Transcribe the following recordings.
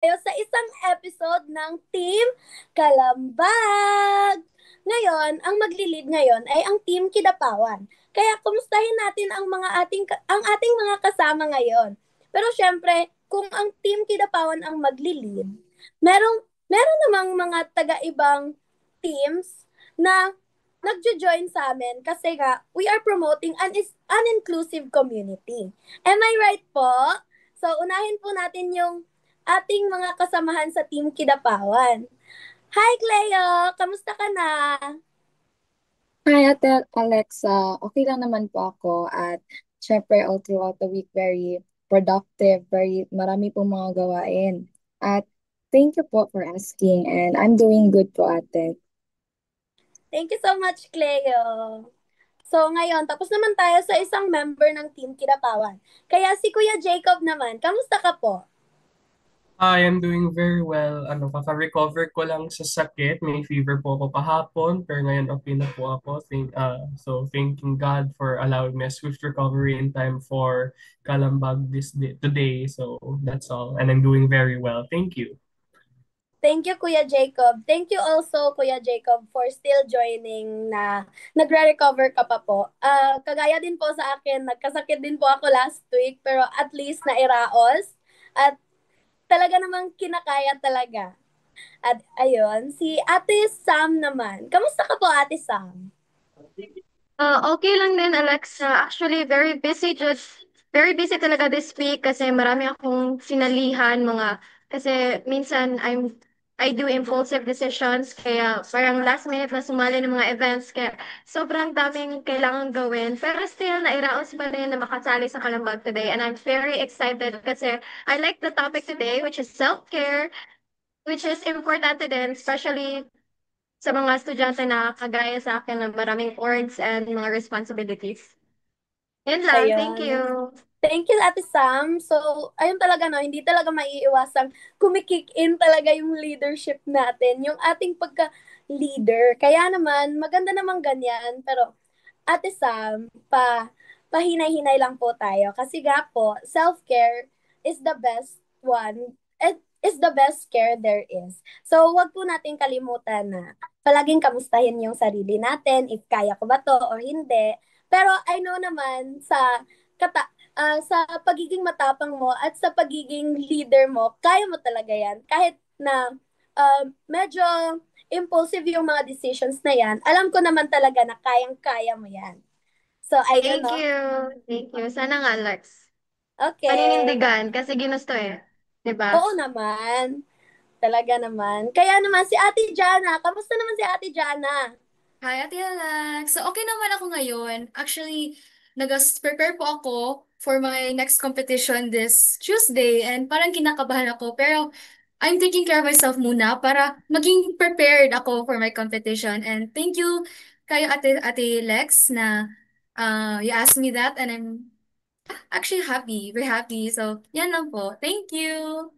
tayo sa isang episode ng Team Kalambag. Ngayon, ang maglilid ngayon ay ang Team Kidapawan. Kaya kumustahin natin ang ating mga kasama ngayon. Pero syempre, kung ang Team Kidapawan ang maglilid, meron namang mga taga-ibang teams na nagjo-join sa amin kasi nga we are promoting an inclusive community. Am I right po? So, unahin po natin yung ating mga kasamahan sa Team Kidapawan. Hi, Cleo! Kamusta ka na? Hi, Ate Alexa. Okay lang naman po ako at syempre all throughout the week very productive, very marami pong mga gawain. At thank you po for asking and I'm doing good po, Ate. Thank you so much, Cleo. So, ngayon, tapos naman tayo sa isang member ng Team Kidapawan. Kaya si Kuya Jacob naman, kamusta ka po? Hi, I'm doing very well. Kaka-recover ko lang sa sakit. May fever po ako kahapon, pero ngayon okay na po ako. So, thanking God for allowing me a swift recovery in time for Kalambag today. So, that's all. And I'm doing very well. Thank you. Thank you, Kuya Jacob. Thank you also, Kuya Jacob, for still joining na nagre-recover ka pa po. Kagaya din po sa akin, nagkasakit din po ako last week, pero at least nairaos. At talaga namang kinakaya talaga. At ayun, si Ate Sam naman. Kamusta ka po, Ate Sam? Okay lang din, Alexa. Actually, very busy talaga this week kasi marami akong sinalihan kasi minsan I do impulsive decisions kaya parang last minute na sumali ng mga events kaya sobrang daming kailangan gawin. Pero still, nairaos pa rin na makasali sa Kalambag today and I'm very excited kasi I like the topic today which is self-care, which is important din, especially sa mga estudyante na kagaya sa akin na maraming orgs and mga responsibilities. Yun lang, thank you. Ayun. Thank you, Ate Sam. So, ayun talaga, no, hindi talaga maiiwasang kumikick in talaga yung leadership natin, yung ating pagka-leader. Kaya naman, maganda naman ganyan. Pero, Ate Sam, pahinay-hinay lang po tayo. Kasi nga po, self-care is the best one. It is the best care there is. So, wag po natin kalimutan na palaging kamustahin yung sarili natin, if kaya ko ba to or hindi. Pero I know naman sa pagiging matapang mo at sa pagiging leader mo, kaya mo talaga yan. Kahit na medyo impulsive yung mga decisions na yan, alam ko naman talaga na kayang-kaya mo yan. So, ayun, Thank no? you. Thank you. Sana nga, Lex. Okay. Paninindigan, kasi ginusto eh. 'Di ba? Oo naman. Talaga naman. Kaya naman, si Ate Jana. Kamusta naman si Ate Jana? Hi, Ate Alex. So, okay naman ako ngayon. Actually, nag-prepare po ako for my next competition this Tuesday and parang kinakabahan ako. Pero I'm taking care of myself muna para maging prepared ako for my competition. And thank you kayo, Ate Lex, na you asked me that and I'm actually happy. Very happy. So, yan lang po. Thank you.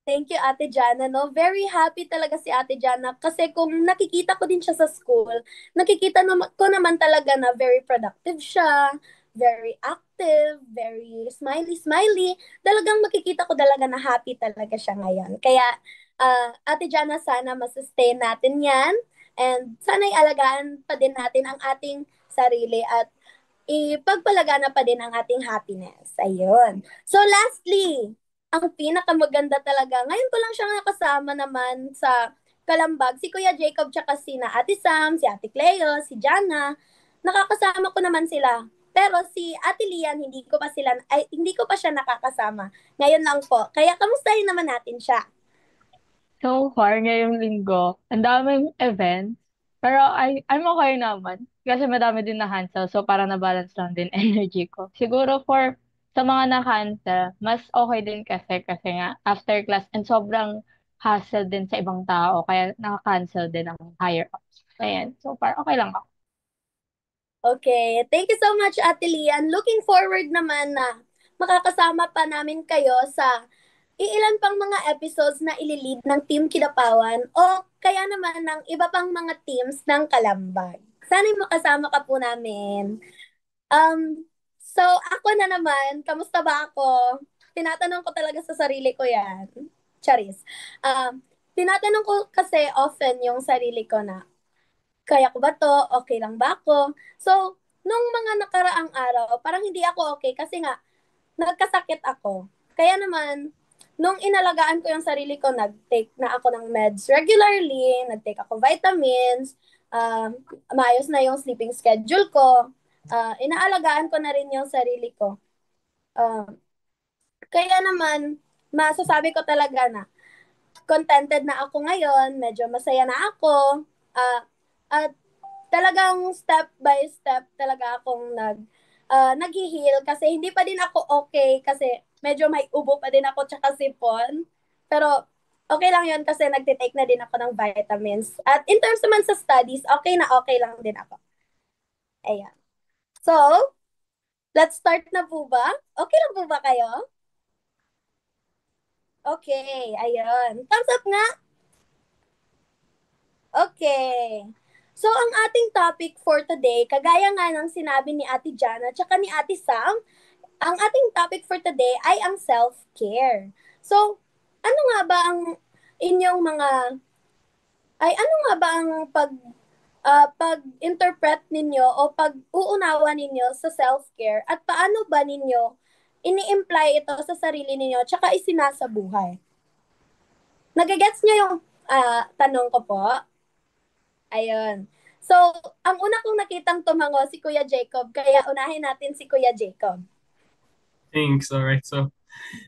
Thank you, Ate Jana, no? Very happy talaga si Ate Jana kasi kung nakikita ko din siya sa school, ko naman talaga na very productive siya, very active, very smiley. Talagang makikita ko talaga na happy talaga siya ngayon. Kaya, Ate Jana, sana masustain natin yan and sana'y alagaan pa din natin ang ating sarili at ipagpalagana pa din ang ating happiness. Ayun. So lastly, ang pinakamaganda talaga, ngayon ko lang siya nakasama naman sa Kalambag, si Kuya Jacob tsaka si na Ate Sam, si Ate Cleo, si Jana. Nakakasama ko naman sila. Pero si Ate Lian, hindi ko pa siya nakakasama. Ngayon lang po. Kaya kamustahin naman natin siya. So far, ngayong linggo, ang daming events. Pero I'm okay naman. Kasi madami din na-cancel. So, para na-balance lang din energy ko. Siguro sa mga na-cancel, mas okay din kasi nga after class and sobrang hassle din sa ibang tao. Kaya naka-cancel din ang higher ups. Ayan. So far, okay lang ako. Okay. Thank you so much, Ate Lian. Looking forward naman na makakasama pa namin kayo sa iilan pang mga episodes na ililid ng Team Kidapawan o kaya naman ng iba pang mga teams ng Kalambag. Sana'y makasama ka po namin. So ako na naman, kamusta ba ako? Tinatanong ko talaga sa sarili ko yan. Charis. Tinatanong ko kasi often yung sarili ko na, kaya ko ba to? Okay lang ba ako? So, nung mga nakaraang araw, parang hindi ako okay kasi nga, nagkasakit ako. Kaya naman, nung inalagaan ko yung sarili ko, nag-take na ako ng meds regularly, nag-take ako vitamins, maayos na yung sleeping schedule ko, inaalagaan ko na rin yung sarili ko. Kaya naman, masasabi ko talaga na contented na ako ngayon, medyo masaya na ako, at talagang step by step talaga akong nag-heal kasi hindi pa din ako okay kasi medyo may ubo pa din ako tsaka sipon. Pero okay lang yun kasi nagtitake na din ako ng vitamins. At in terms naman sa studies, okay lang din ako. Ayan. So, let's start na po ba? Okay lang po ba kayo? Okay, ayun. Thumbs up nga. Okay. So, ang ating topic for today, kagaya nga ng sinabi ni Ate Jana at ni Ate Sam, ang ating topic for today ay ang self-care. So, ano nga ba ang inyong mga, ano nga ba ang pag-interpret ninyo o pag-uunawa ninyo sa self-care at paano ba ninyo ini-imply ito sa sarili ninyo tsaka isinasabuhay? Nagagets nyo yung tanong ko po? Ayun. So, ang una kong nakitang tumango si Kuya Jacob, kaya unahin natin si Kuya Jacob. Thanks. All right. So,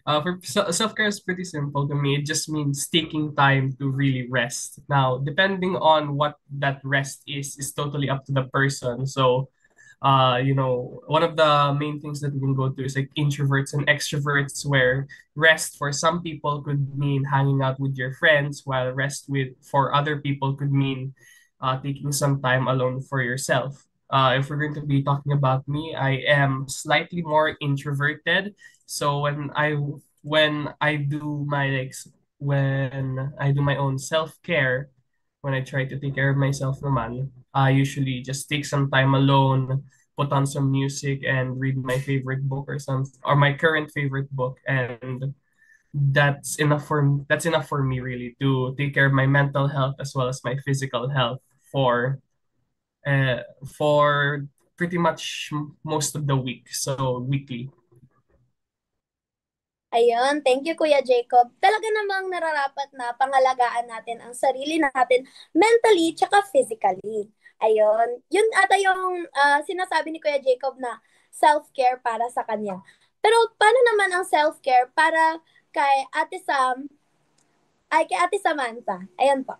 for self-care is pretty simple to me. It just means taking time to really rest. Now, depending on what that rest is totally up to the person. So, one of the main things that we can go to is like introverts and extroverts, where rest for some people could mean hanging out with your friends, while rest for other people could mean taking some time alone for yourself. If we're going to be talking about me, I am slightly more introverted. So when I do my own self-care, when I try to take care of myself naman, I usually just take some time alone, put on some music and read my favorite book or my current favorite book, and that's enough for me really to take care of my mental health as well as my physical health for for pretty much most of the week, so weekly. Ayun, thank you Kuya Jacob. Talaga namang nararapat na pangalagaan natin ang sarili natin mentally tsaka physically. Ayun, yun ata yung sinasabi ni Kuya Jacob na self-care para sa kanya. Pero paano naman ang self-care para kay Ate Sam, kay Ate Samantha? Ayan po.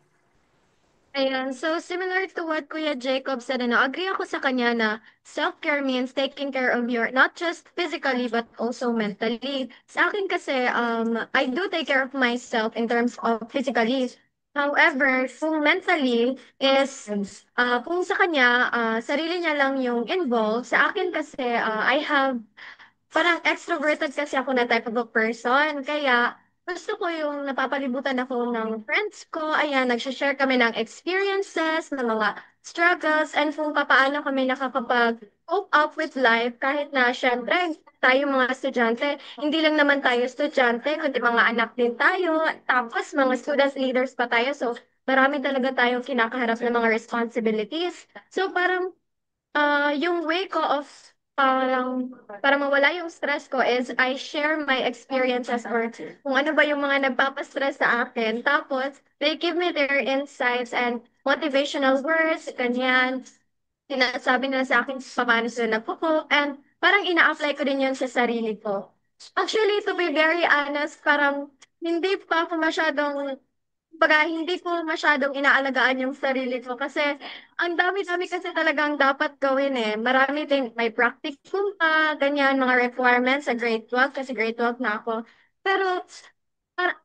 Ayan, so similar to what Kuya Jacob said, agree ako sa kanya na self-care means taking care of your, not just physically, but also mentally. Sa akin kasi, I do take care of myself in terms of physically. However, kung mentally is, kung sa kanya, sarili niya lang yung involved, sa akin kasi, I have parang extroverted kasi ako na type of a person. Kaya gusto ko yung napapalibutan ako ng friends ko. Ayan, nagsashare kami ng experiences, ng mga struggles, and kung paano kami nakakapag-cope up with life kahit na syempre tayo mga estudyante, hindi lang naman tayo estudyante, kundi mga anak din tayo. Tapos mga student leaders pa tayo. So marami talaga tayong kinakaharap ng mga responsibilities. So parang yung way ko of parang para mawala yung stress ko is I share my experiences or kung ano ba yung mga nagpapastress sa akin. Tapos, they give me their insights and motivational words, ganyan. Sinasabi nila sa akin paano sila nagpo-cope and parang ina-apply ko din yun sa sarili ko. Actually, to be very honest, parang hindi pa ako masyadong hindi ko masyadong inaalagaan yung sarili ko kasi ang dami-dami kasi talagang dapat gawin eh. Marami din, may practicum pa, ganyan, mga requirements sa grade 12 kasi grade 12 na ako. Pero, par-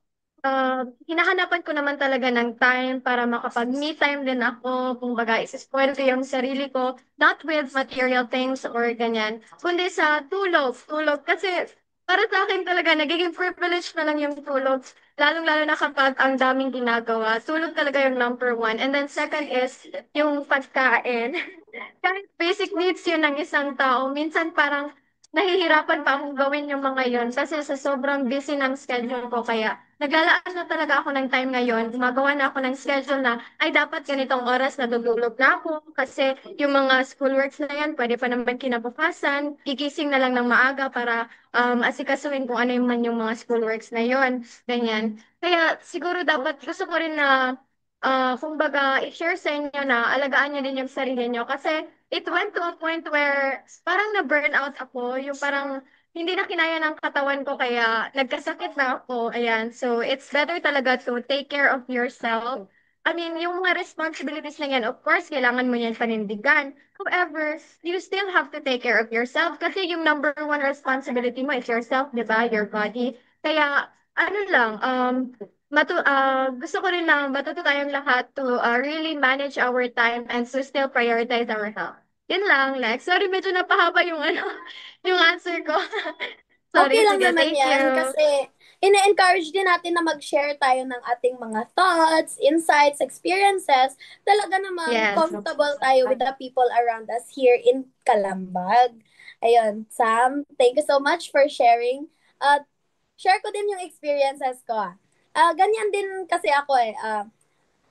hinahanapan ko naman talaga ng time para makapag-me time din ako, kung baga isispoil ko yung sarili ko, not with material things or ganyan, kundi sa tulog. Tulog kasi para sa akin talaga, nagiging privilege na lang yung tulog. Lalong-lalo na kapag ang daming ginagawa. Tulog talaga yung number one. And then second is yung pagkain. Kahit basic needs yun ng isang tao, minsan parang nahihirapan pa akong gawin yung mga yun kasi sa sobrang busy ng schedule ko. Kaya naglalaan na talaga ako ng time ngayon. Gumagawa na ako ng schedule na ay dapat ganitong oras natutulog na ako kasi yung mga schoolworks na yan pwede pa naman kinabukasan. Gigising na lang ng maaga para asikasuhin kung ano yung man yung mga schoolworks na yon. Ganyan. Kaya siguro dapat gusto ko rin na kumbaga i-share sa inyo na alagaan nyo din yung sarili nyo kasi it went to a point where parang na-burn out ako, yung parang hindi na kinaya ng katawan ko kaya nagkasakit na ako. Ayan. So, it's better talaga to take care of yourself. I mean, yung mga responsibilities na yan, of course, kailangan mo yan panindigan. However, you still have to take care of yourself kasi yung number one responsibility mo is yourself, di ba? Your body. Kaya, ano lang, gusto ko rin na matuto tayong lahat to really manage our time and to still prioritize our health. Yun lang, Lex. Sorry, medyo napahaba yung yung answer ko. Okay Sorry, lang sige, naman thank yan you. kasi ine-encourage din natin na mag-share tayo ng ating mga thoughts, insights, experiences. Talaga namang Yes. comfortable tayo with the people around us here in Calambag. Ayun, Sam, thank you so much for sharing. At share ko din yung experiences ko. Ganyan din kasi ako eh.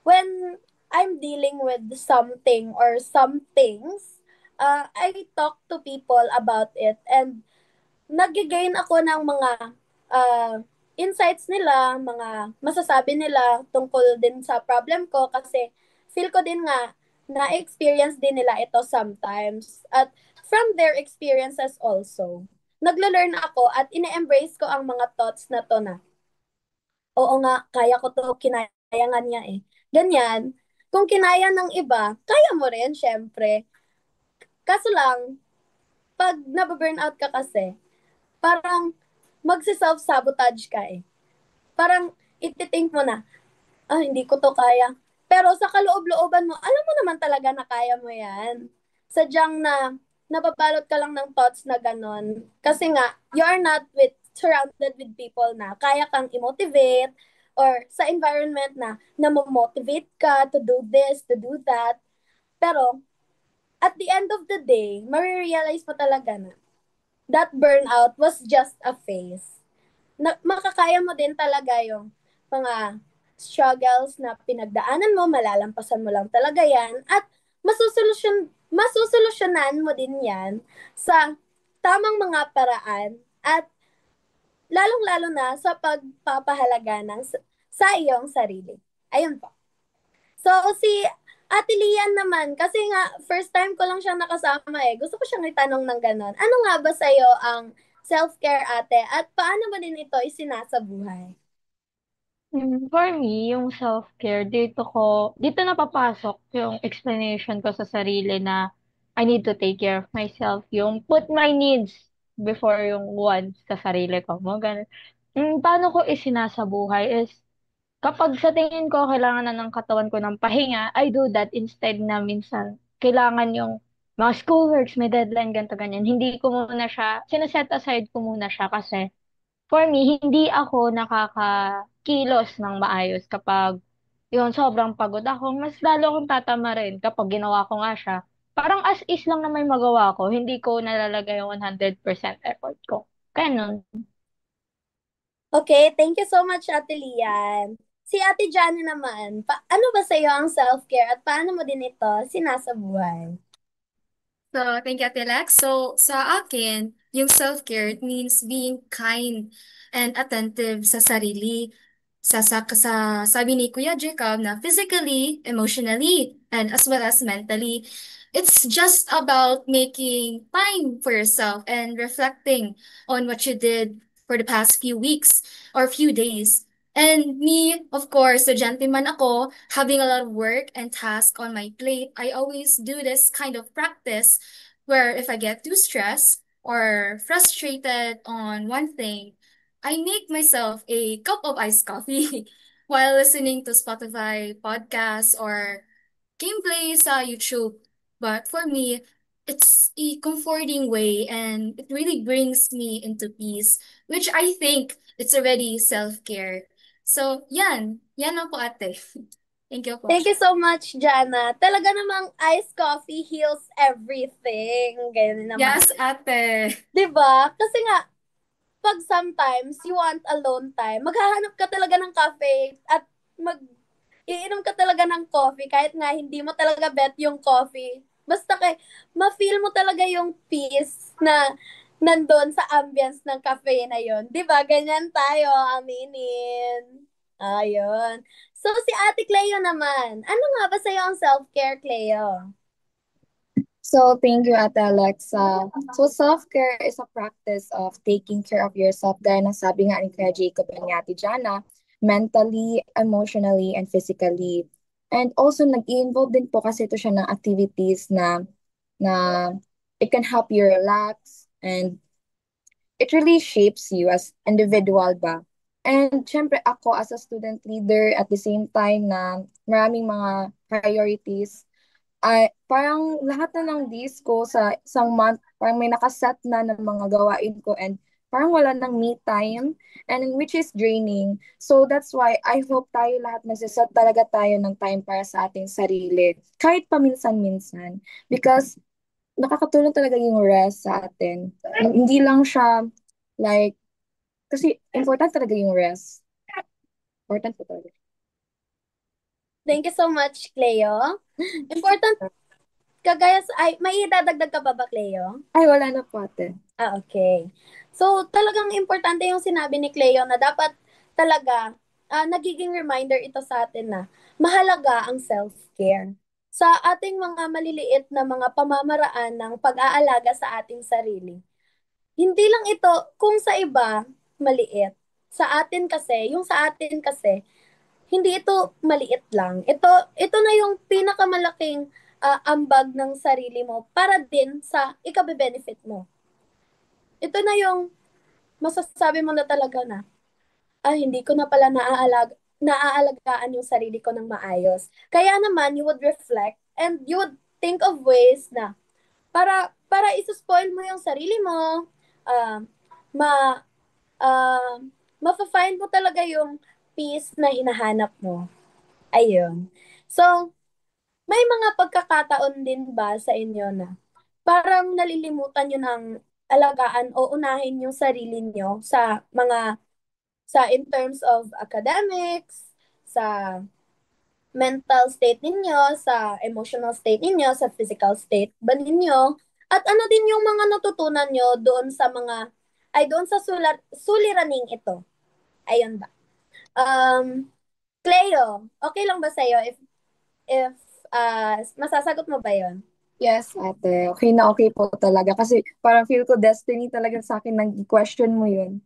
When I'm dealing with something or some things, I talk to people about it and nag-gain ako ng mga uh, insights nila, mga masasabi nila tungkol din sa problem ko kasi feel ko din nga na-experience din nila ito sometimes. At from their experiences also, naglo-learn ako at ine-embrace ko ang mga thoughts na to na, oo nga, kaya ko to, kinaya nga niya eh. Ganyan. Kung kinaya ng iba, kaya mo rin, syempre. Kaso lang, pag nababurnout ka kasi, parang magsi-self-sabotage ka eh. Parang ititink mo na, hindi ko to kaya. Pero sa kaloob-looban mo, alam mo naman talaga na kaya mo yan. Sadyang na napabalot ka lang ng thoughts na ganon. Kasi nga, you are not surrounded with people na kaya kang i-motivate or sa environment na motivate ka to do this, to do that. Pero, at the end of the day, marirealize mo talaga na that burnout was just a phase. Makakaya mo din talaga yung mga struggles na pinagdaanan mo, malalampasan mo lang talaga yan, at masusolusyonan mo din yan sa tamang mga paraan at lalong-lalo na sa pagpapahalaga sa iyong sarili. Ayun po. So, si Ate Lian naman, kasi nga, first time ko lang siyang nakasama eh. Gusto ko siyang itanong ng ganon. Ano nga ba sa'yo ang self-care, ate? At paano mo din ito isinasabuhay? For me, yung self-care, dito na papasok yung explanation ko sa sarili na I need to take care of myself. Yung put my needs before yung wants sa sarili ko. Mga ganun. Paano ko isinasabuhay is kapag sa tingin ko kailangan na ng katawan ko ng pahinga, I do that instead na minsan kailangan yung mga schoolworks, may deadline, ganito, ganyan. Hindi ko muna siya, sinaset aside ko muna siya kasi for me, hindi ako nakakakilos ng maayos kapag yun, sobrang pagod ako. Mas lalo akong tatama rin kapag ginawa ko nga siya. Parang as is lang na may magawa ko, hindi ko nalalagay yung 100% effort ko. Kaya nun, Okay, thank you so much, Ate Lian. Si Ate Jana naman, ano ba sa'yo ang self-care at paano mo din ito sinasabuhay? So, thank you, Ate Lex. So, sa akin, yung self-care it means being kind and attentive sa sarili. Sabi ni Kuya Jacob na physically, emotionally, and as well as mentally. It's just about making time for yourself and reflecting on what you did for the past few weeks or few days. And me, of course, the gentleman ako, having a lot of work and task on my plate, I always do this kind of practice where if I get too stressed or frustrated on one thing, I make myself a cup of iced coffee while listening to Spotify podcasts or gameplay sa YouTube. But for me, it's a comforting way and it really brings me into peace, which I think it's already self-care. So, yan. Yan lang po ate. Thank you po. Thank you so much, Jana. Talaga namang iced coffee heals everything. Ganyan naman. Yes, ate. 'Di ba? Kasi nga, pag sometimes you want alone time, maghahanap ka talaga ng cafe at iinom ka talaga ng coffee kahit nga hindi mo talaga bet yung coffee. Basta ma-feel mo talaga yung peace na nandun sa ambience ng cafe na yon. 'Di ba? Ganyan tayo, aminin. Ayun. So, si Ate Cleo naman. Ano nga ba sa'yo ang self-care, Cleo? So, thank you, Ate Alexa. So, self-care is a practice of taking care of yourself, gaya ng sabi nga ni Kuya Jacob and ni Ate Jana, mentally, emotionally, and physically. And also, nag-i-involve din po kasi ito siya ng activities na it can help you relax and it really shapes you as individual ba. And syempre ako as a student leader at the same time na maraming mga priorities, ay parang lahat na ng days ko sa isang month, parang may nakaset na ng mga gawain ko and parang wala ng me time and which is draining. So that's why I hope tayo lahat nagsiset talaga tayo ng time para sa ating sarili. Kahit paminsan-minsan. Because nakakatulong talaga yung rest sa atin. Hindi lang siya like, kasi important talaga yung rest. Important po talaga. Thank you so much, Cleo. Important, may idadagdag ka ba, Cleo? Ay, wala na po ate. Okay. So, talagang importante yung sinabi ni Cleo na dapat talaga, nagiging reminder ito sa atin na mahalaga ang self-care. Sa ating mga maliliit na mga pamamaraan ng pag-aalaga sa ating sarili. Hindi lang ito, kung sa iba, maliit. Yung sa atin kasi, hindi ito maliit lang. Ito na yung pinakamalaking ambag ng sarili mo para din sa ikabe-benefit mo. Ito na yung masasabi mo na talaga na, hindi ko na pala naaalagaan yung sarili ko ng maayos. Kaya naman, you would reflect and you would think of ways na para isuspoil mo yung sarili mo, uh, ma, uh, mafa-find mo talaga yung peace na hinahanap mo. Ayun. So, may mga pagkakataon din ba sa inyo na parang nalilimutan nyo ng alagaan o unahin yung sarili nyo sa in terms of academics, sa mental state ninyo, sa emotional state ninyo, sa physical state ba ninyo, at ano din yung mga natutunan nyo doon sa suliraning ito. Ayun ba? Cleo, okay lang ba sa'yo if masasagot mo ba yon? Yes, ate. Okay na okay po talaga. Kasi parang feel ko destiny talaga sa akin nag-question mo yun.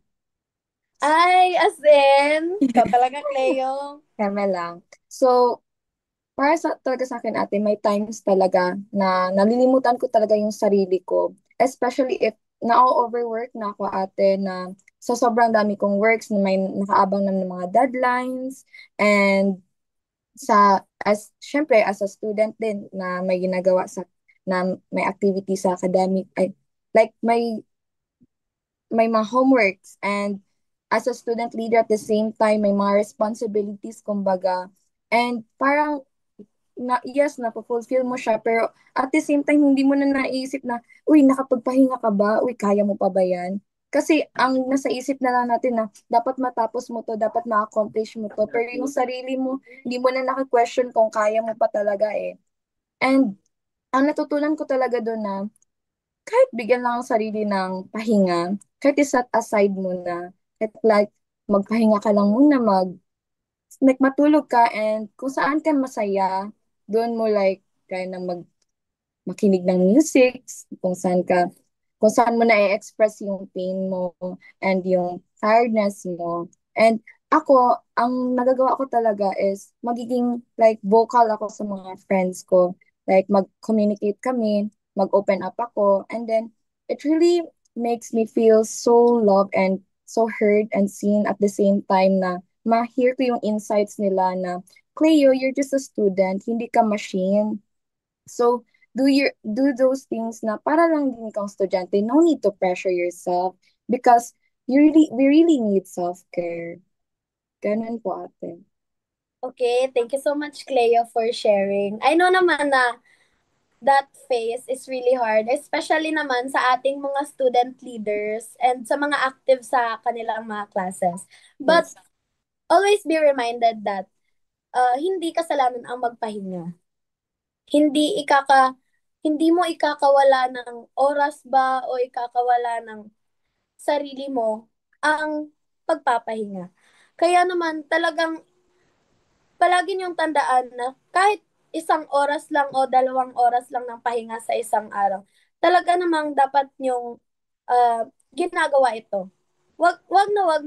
Ay, as in, ikaw talaga, Cleo. Kame lang. So, para talaga sa akin, ate, may times talaga na nalilimutan ko talaga yung sarili ko. Especially if na-overwork na ako, ate, na sa sobrang dami kong works na may nakaabang na ng mga deadlines and syempre as a student din na may ginagawa na may activity sa academic ay like may mga homeworks and as a student leader at the same time may mga responsibilities kumbaga and parang yes, napufulfill mo siya, pero at the same time, hindi mo na naisip na, uy, nakapagpahinga ka ba? Uy, kaya mo pa ba yan? Kasi ang nasa isip na lang natin na dapat matapos mo to, dapat ma-accomplish mo to. Pero yung sarili mo, hindi mo na naka-question kung kaya mo pa talaga eh. And ang natutunan ko talaga doon na kahit bigyan lang ang sarili ng pahinga, kahit set aside mo na, kahit like magpahinga ka lang muna, matulog ka and kung saan ka masaya, doon mo like kaya na makinig ng music, kung saan kung saan mo na-express yung pain mo and yung tiredness mo. And ako, ang nagagawa ko talaga is magiging like vocal ako sa mga friends ko. Like mag-communicate kami, mag-open up ako, and then it really makes me feel so loved and so heard and seen at the same time na ma-hear ko yung insights nila na, Cleo, you're just a student, hindi ka machine. So, do those things na para lang din ikaw estudyante. No need to pressure yourself because we really need self-care. Ganun po ate. Okay, thank you so much, Cleo, for sharing. I know naman na that phase is really hard, especially naman sa ating mga student leaders and sa mga active sa kanilang mga classes. But Yes. always be reminded that hindi kasalanan ang magpahinga. Hindi ikaka hindi mo ikakawala ng oras ba o ikakawala ng sarili mo ang pagpapahinga. Kaya naman talagang palagi niyong tandaan na kahit isang oras lang o 2 oras lang ng pahinga sa isang araw, talaga namang dapat niyong ginagawa ito. Wag na wag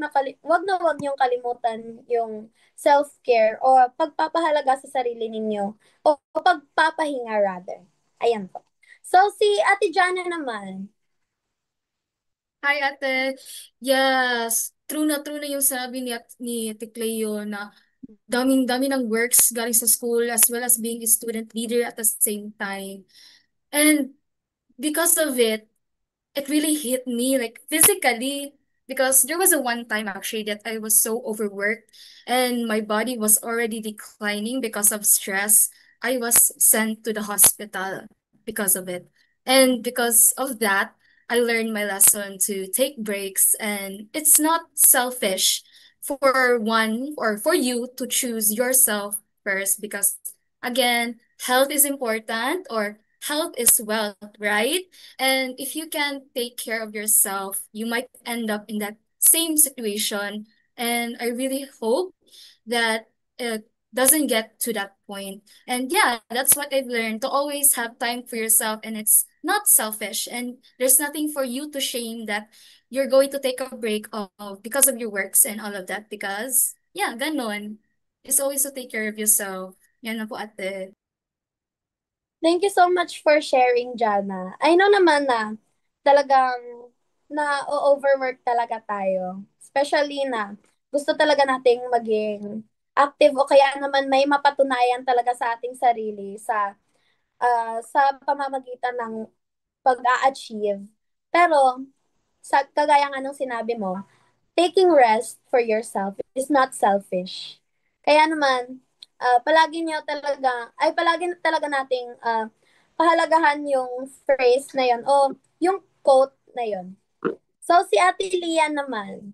niyong kalimutan yung self-care o pagpapahalaga sa sarili ninyo o pagpapahinga rather. Ayan po. So si Ate Jana naman. Hi, ate. Yes, true na yung sabi ni Ate Cleo na daming-dami ng works galing sa school as well as being a student leader at the same time. And because of it, it really hit me like physically because there was a one time actually that I was so overworked and my body was already declining because of stress. I was sent to the hospital because of it. And because of that, I learned my lesson to take breaks and it's not selfish for one or for you to choose yourself first because again, health is important or health is wealth, right? And if you can take care of yourself, you might end up in that same situation. And I really hope that it doesn't get to that point. And yeah, that's what I've learned to always have time for yourself and it's not selfish and there's nothing for you to shame that you're going to take a break of because of your works and all of that because yeah, ganon. It's always to take care of yourself. Yan na po ate. Thank you so much for sharing, Jana. I know naman na talagang na-overwork talaga tayo. Especially na gusto talaga nating maging active o kaya naman may mapatunayan talaga sa ating sarili sa pamamagitan ng pag-a-achieve. Pero sa kagaya nga ng sinabi mo, taking rest for yourself is not selfish. Kaya naman, palagi talaga nating pahalagahan yung phrase na yon o yung quote na yon. So, si Ate Lian naman,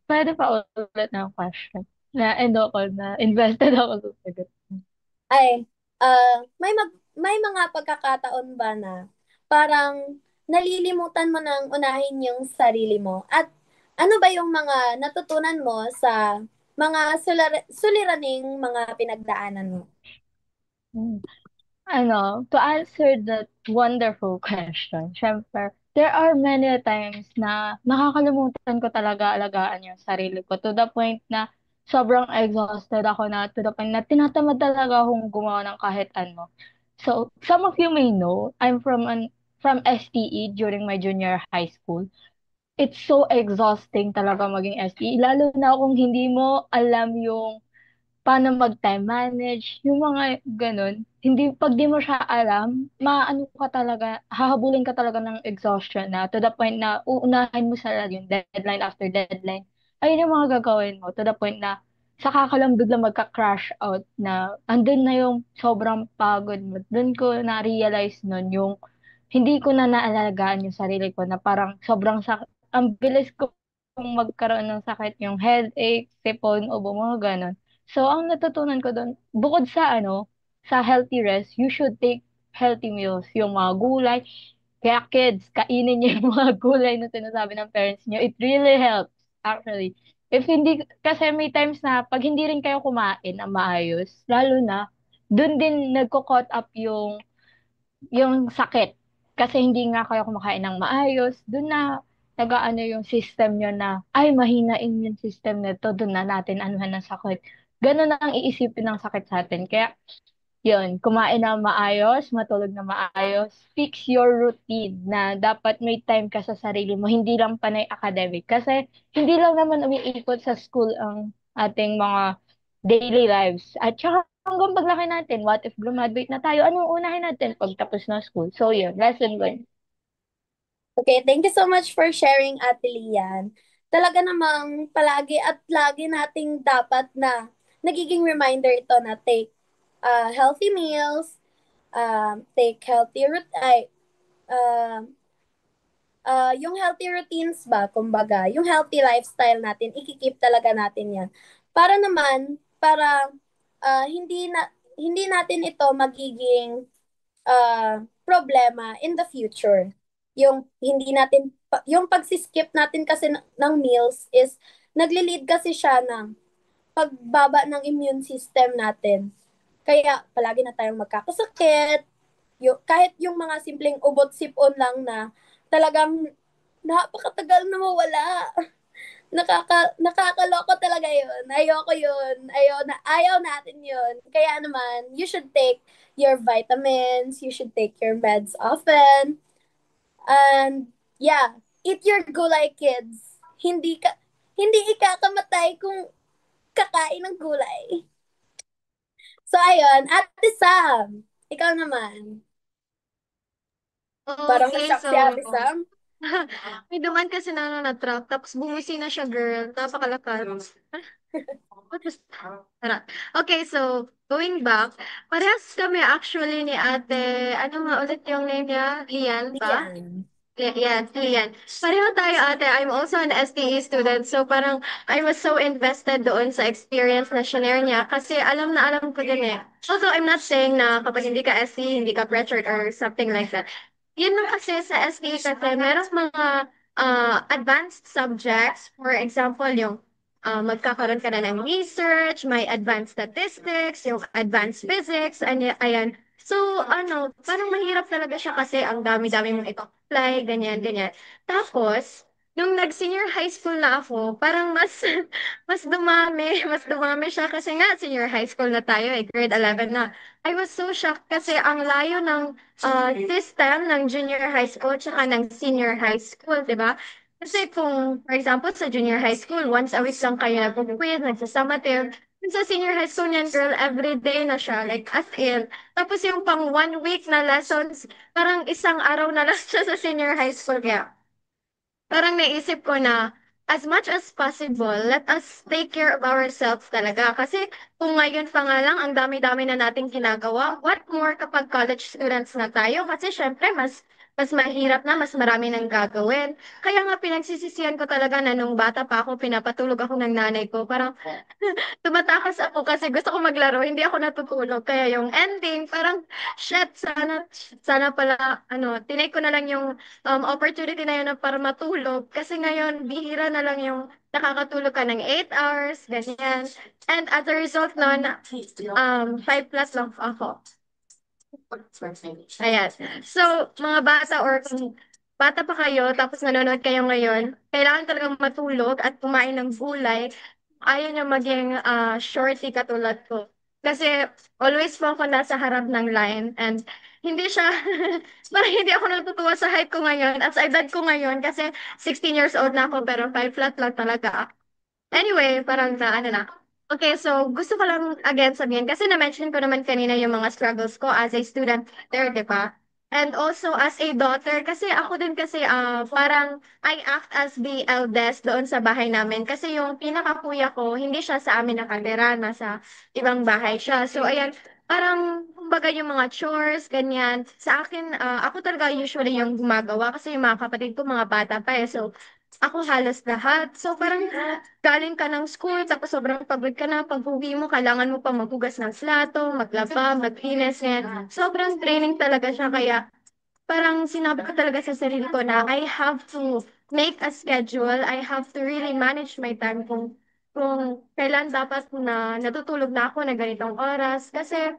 Pwede pa ulit ng question. Invested ako sa sagot. ay, may mga pagkakataon ba na parang nalilimutan mo ng unahin yung sarili mo? At ano ba yung mga natutunan mo sa mga suliraning mga pinagdaanan mo? Hmm. To answer that wonderful question, syempre, there are many times na nakakalimutan ko talaga alagaan yung sarili ko to the point na sobrang exhausted ako na to the point na tinatamad talaga akong gumawa ng kahit ano. So, some of you may know, I'm from STE during my junior high school. It's so exhausting talaga maging STE, lalo na kung hindi mo alam yung paano mag-time manage, yung mga ganun. Hindi, pag di mo siya alam, maano ka talaga, hahabulin ka talaga ng exhaustion na to the point na uunahin mo sa yung deadline after deadline. Ayun yung mga gagawin mo to the point na saka ka lang bigla magka-crash out na andun na yung sobrang pagod mo. Doon ko na-realize nun yung hindi ko na naalagaan yung sarili ko na parang sobrang sakit. Ang bilis ko kung magkaroon ng sakit yung headache, sipon, ubo, mga ganon. So, ang natutunan ko doon, bukod sa sa healthy rest, you should take healthy meals. Yung mga gulay. Kaya kids, kainin niyo yung mga gulay na sinasabi ng parents niyo. It really helps, actually. If hindi, kasi may times na pag hindi rin kayo kumain na maayos, lalo na, doon din nagko-caught up yung sakit. Kasi hindi nga kayo kumakain ng maayos, doon na nag-aano yung system nyo na, ay, mahina immune system nito, doon na natin anuhan ng sakit. Ganun na ang iisipin ng sakit sa atin. Kaya, yun, kumain na maayos, matulog na maayos, fix your routine na dapat may time ka sa sarili mo, hindi lang panay academic. Kasi, hindi lang naman umiikot sa school ang ating mga daily lives. At saka, hanggang paglaki natin, what if graduate na tayo, anong unahin natin pag tapos na school? So, yun, lesson learned. Okay, thank you so much for sharing, Ate Lian. talaga namang palagi at lagi nating dapat na nagiging reminder ito na take healthy meals, take healthy uh, yung healthy routines ba, kumbaga, yung healthy lifestyle natin, ikikip talaga natin yan. Para hindi natin ito magiging problema in the future. Yung pagsiskip natin kasi ng meals is nagli-lead kasi siya ng pagbaba ng immune system natin. Kaya palagi na tayong magkakasakit, kahit yung mga simpleng ubot-sipon lang na talagang napakatagal na mawala. Nakakaloko talaga yun. Ayoko yun. Ayaw natin yun. Kaya naman, you should take your vitamins, you should take your meds often. And yeah, eat your gulay, kids. Hindi ikakamatay kung kakain ng gulay. So ayun, Ate Sam, ikaw naman. Parang Okay, na-shock so si Ate Sam. may duman kasi na truck, tapos bumusi na siya, girl. Napakalakas. What was Tara. Okay, so going back, parehas kami actually ni ate, ano nga ulit yung name niya? Lian ba? Yan. Yeah, Lian. Pareho tayo ate. I'm also an STE student. So parang I was so invested doon sa experience na shinare niya kasi alam na alam ko din eh. Although I'm not saying na kapag hindi ka STE, hindi ka pressured or something like that. Yun lang kasi sa STE kasi meron mga advanced subjects. For example, yung magkakaroon ka na ng research, may advanced statistics, yung advanced physics, ayan. So, ano, parang mahirap talaga siya kasi ang dami-dami mong ito-apply, ganyan, ganyan. Tapos, nung nag-senior high school na ako, parang mas, mas dumami siya kasi nga, senior high school na tayo eh, grade 11 na. I was so shocked kasi ang layo ng system ng junior high school tsaka ng senior high school, di ba? Kasi kung, for example, sa junior high school, once a week lang kayo nag-quiz, nagsasummative. Sa senior high school niyan, girl, every day na siya, like as in. Tapos yung pang 1 week na lessons, parang isang araw na lang siya sa senior high school. Kaya parang naisip ko na as much as possible, let us take care of ourselves talaga. Kasi kung ngayon pa nga lang, ang dami-dami na nating ginagawa, what more kapag college students na tayo? Kasi syempre, mas mahirap na, mas marami nang gagawin. Kaya nga pinagsisisihan ko talaga na nung bata pa ako, pinapatulog ako ng nanay ko. Parang tumatakas ako kasi gusto ko maglaro, hindi ako natutulog. Kaya yung ending, parang, shit, sana pala, ano, tinake ko na lang yung opportunity na yun na para matulog. Kasi ngayon, bihira na lang yung nakakatulog ka ng 8 hours, ganyan. And as a result nun, 5 plus lang ako. Ayan. So, mga bata or kung bata pa kayo, tapos nanonood kayo ngayon, kailangan talagang matulog at kumain ng gulay. Ayaw niya maging shorty katulad ko. Kasi always po ako nasa harap ng line and hindi siya, parang hindi ako natutuwa sa height ko ngayon at sa edad ko ngayon kasi 16 years old na ako pero 5 flat lang talaga. Anyway, parang na ano na. Okay, so gusto ko lang again sabihin kasi na-mention ko naman kanina yung mga struggles ko as a student there, di ba? And also as a daughter, kasi ako din kasi parang I act as the eldest doon sa bahay namin. Kasi yung pinakakuya ko, hindi siya sa amin nakatira, nasa ibang bahay siya. So ayan, parang kumbaga yung mga chores, ganyan. Sa akin, ako talaga usually yung gumagawa kasi yung mga kapatid ko mga bata pa eh. So ako halos lahat. So parang galing ka ng school, tapos sobrang pagod ka na, pag-uwi mo, kailangan mo pa maghugas ng plato, maglaba, maglinis, yan. Sobrang training talaga siya, kaya parang sinabi ko talaga sa sarili ko na I have to make a schedule, I have to really manage my time kung kailan dapat na natutulog na ako na ganitong oras. Kasi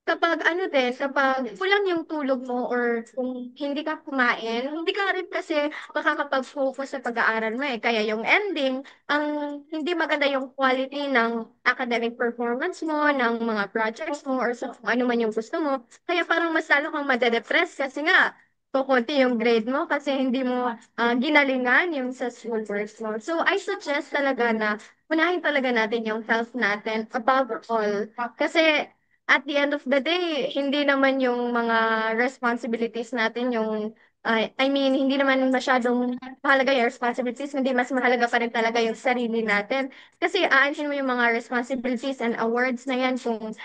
kapag ano din, kapag kulang yung tulog mo or kung hindi ka kumain, hindi ka rin kasi makakapag-focus sa pag-aaral mo eh. Kaya yung ending, ang hindi maganda yung quality ng academic performance mo, ng mga projects mo, or sa kung ano man yung gusto mo. Kaya parang mas lalo kang madedepress kasi nga, kukunti yung grade mo kasi hindi mo ginalingan yung sa school works mo. So I suggest talaga na unahin talaga natin yung health natin above all. Kasi at the end of the day, hindi naman yung mga responsibilities natin yung I mean, hindi naman masyadong mahalaga yung responsibilities, hindi mas mahalaga pa rin talaga yung sarili natin. Kasi aanhin mo yung mga responsibilities and awards na yan kung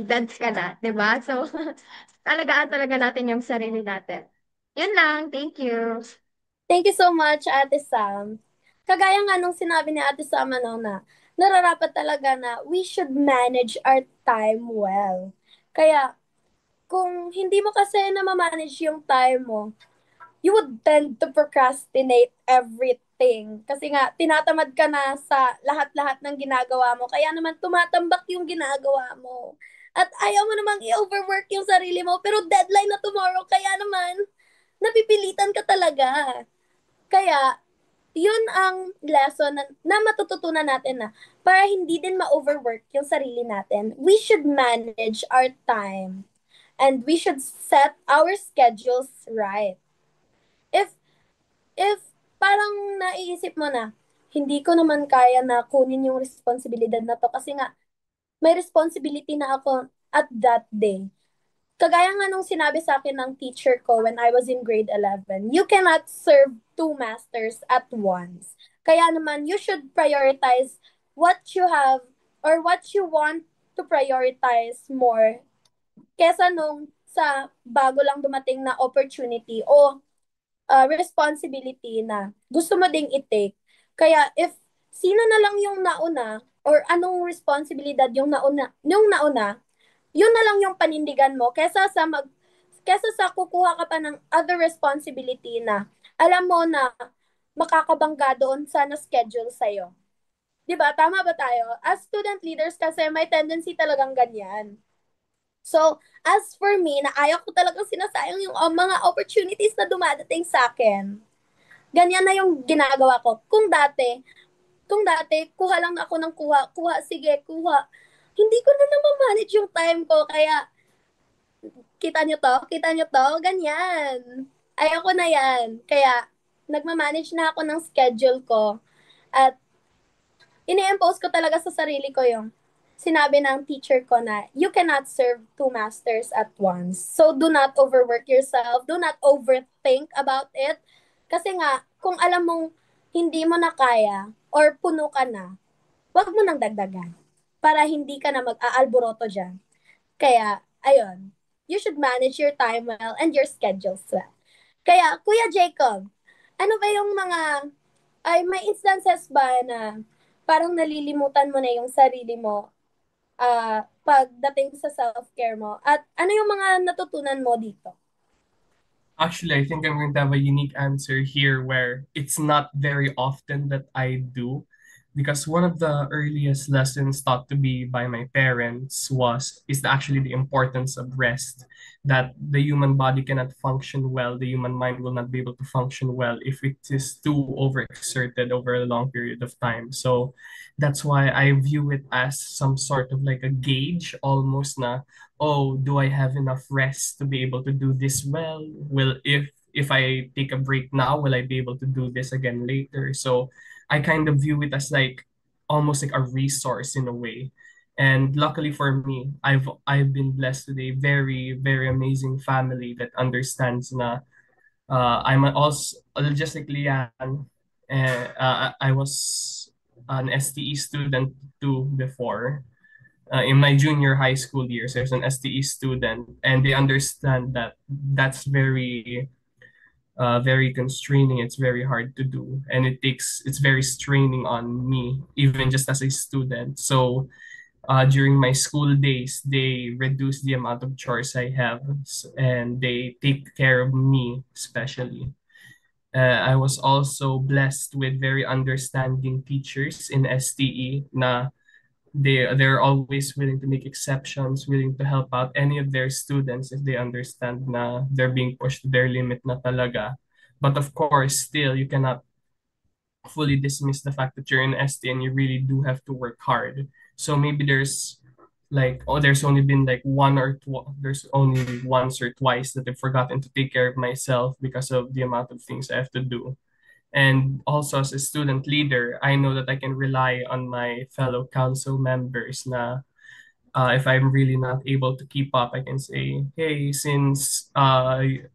dead ka na, di ba? So, alagaan talaga natin yung sarili natin. Yun lang, thank you. Thank you so much, Ate Sam. Kagaya nga nung sinabi ni Ate Sam, ano, na nararapat talaga na we should manage our time well. Kaya, kung hindi mo kasi na manage yung time mo, you would tend to procrastinate everything. Kasi nga, tinatamad ka na sa lahat-lahat ng ginagawa mo. Kaya naman, tumatambak yung ginagawa mo. At ayaw mo namang i-overwork yung sarili mo, pero deadline na tomorrow, kaya naman, napipilitan ka talaga. Kaya, yun ang lesson na matututunan natin na para hindi din ma-overwork yung sarili natin, we should manage our time and we should set our schedules right. If if parang naiisip mo na, hindi ko naman kaya na kunin yung responsibilidad na to kasi nga may responsibility na ako at that day. Kagaya nga nung sinabi sa akin ng teacher ko when I was in grade 11, you cannot serve two masters at once. Kaya naman, you should prioritize what you have or what you want to prioritize more kesa nung sa bago lang dumating na opportunity o responsibility na gusto mo ding i-take. Kaya if sino na lang yung nauna or anong responsibilidad yung nauna, yun na lang yung panindigan mo kesa sa kukuha ka pa ng other responsibility na alam mo na makakabangga doon sa na-schedule sa'yo. 'Di ba? Tama ba tayo? As student leaders kasi may tendency talagang ganyan. So, as for me, na ayaw ko talagang sinasayang yung mga opportunities na dumadating sa akin. Ganyan na yung ginagawa ko. Kung dati, kuha lang ako ng kuha, sige, kuha. Hindi ko na naman manage yung time ko, kaya kita nyo to, ganyan. Ayoko na yan. Kaya, nagmamanage na ako ng schedule ko at ini-impose ko talaga sa sarili ko yung sinabi ng teacher ko na you cannot serve two masters at once. So do not overwork yourself. Do not overthink about it. Kasi nga, kung alam mong hindi mo na kaya or puno ka na, wag mo nang dagdagan para hindi ka na mag-aalboroto dyan. Kaya, ayun, you should manage your time well and your schedules well. Kaya, Kuya Jacob, ano ba yung may instances ba na parang nalilimutan mo na yung sarili mo pagdating sa self-care mo? At ano yung mga natutunan mo dito? Actually, I think I'm going to have a unique answer here where it's not very often that I do. Because one of the earliest lessons taught to me by my parents is actually the importance of rest. That the human body cannot function well, the human mind will not be able to function well if it is too overexerted over a long period of time. So that's why I view it as some sort of like a gauge almost na, oh, do I have enough rest to be able to do this well? Will if I take a break now, will I be able to do this again later? So I kind of view it as like almost like a resource in a way. And luckily for me, I've been blessed with a very very amazing family that understands na I'm also just like Lian. I was an STE student too before. In my junior high school years, there's an STE student, and they understand that that's very constraining. It's very hard to do, and it's very straining on me, even just as a student. So during my school days, they reduce the amount of chores I have, and they take care of me, especially. I was also blessed with very understanding teachers in STE na they're always willing to make exceptions, willing to help out any of their students if they understand na they're being pushed to their limit na talaga. But of course, still you cannot fully dismiss the fact that you're in ST and you really do have to work hard. So maybe there's only been like there's only once or twice that I've forgotten to take care of myself because of the amount of things I have to do. And also as a student leader, I know that I can rely on my fellow council members na if I'm really not able to keep up, I can say, hey, since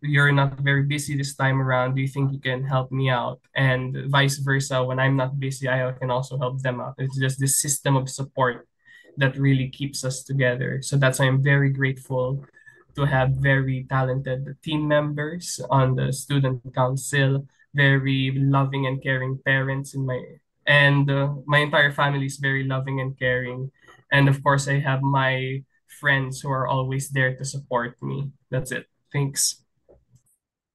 you're not very busy this time around, do you think you can help me out? And vice versa, when I'm not busy, I can also help them out. It's just this system of support that really keeps us together. So that's why I'm very grateful to have very talented team members on the student council, very loving and caring parents in my entire family is very loving and caring. And of course, I have my friends who are always there to support me. That's it. Thanks.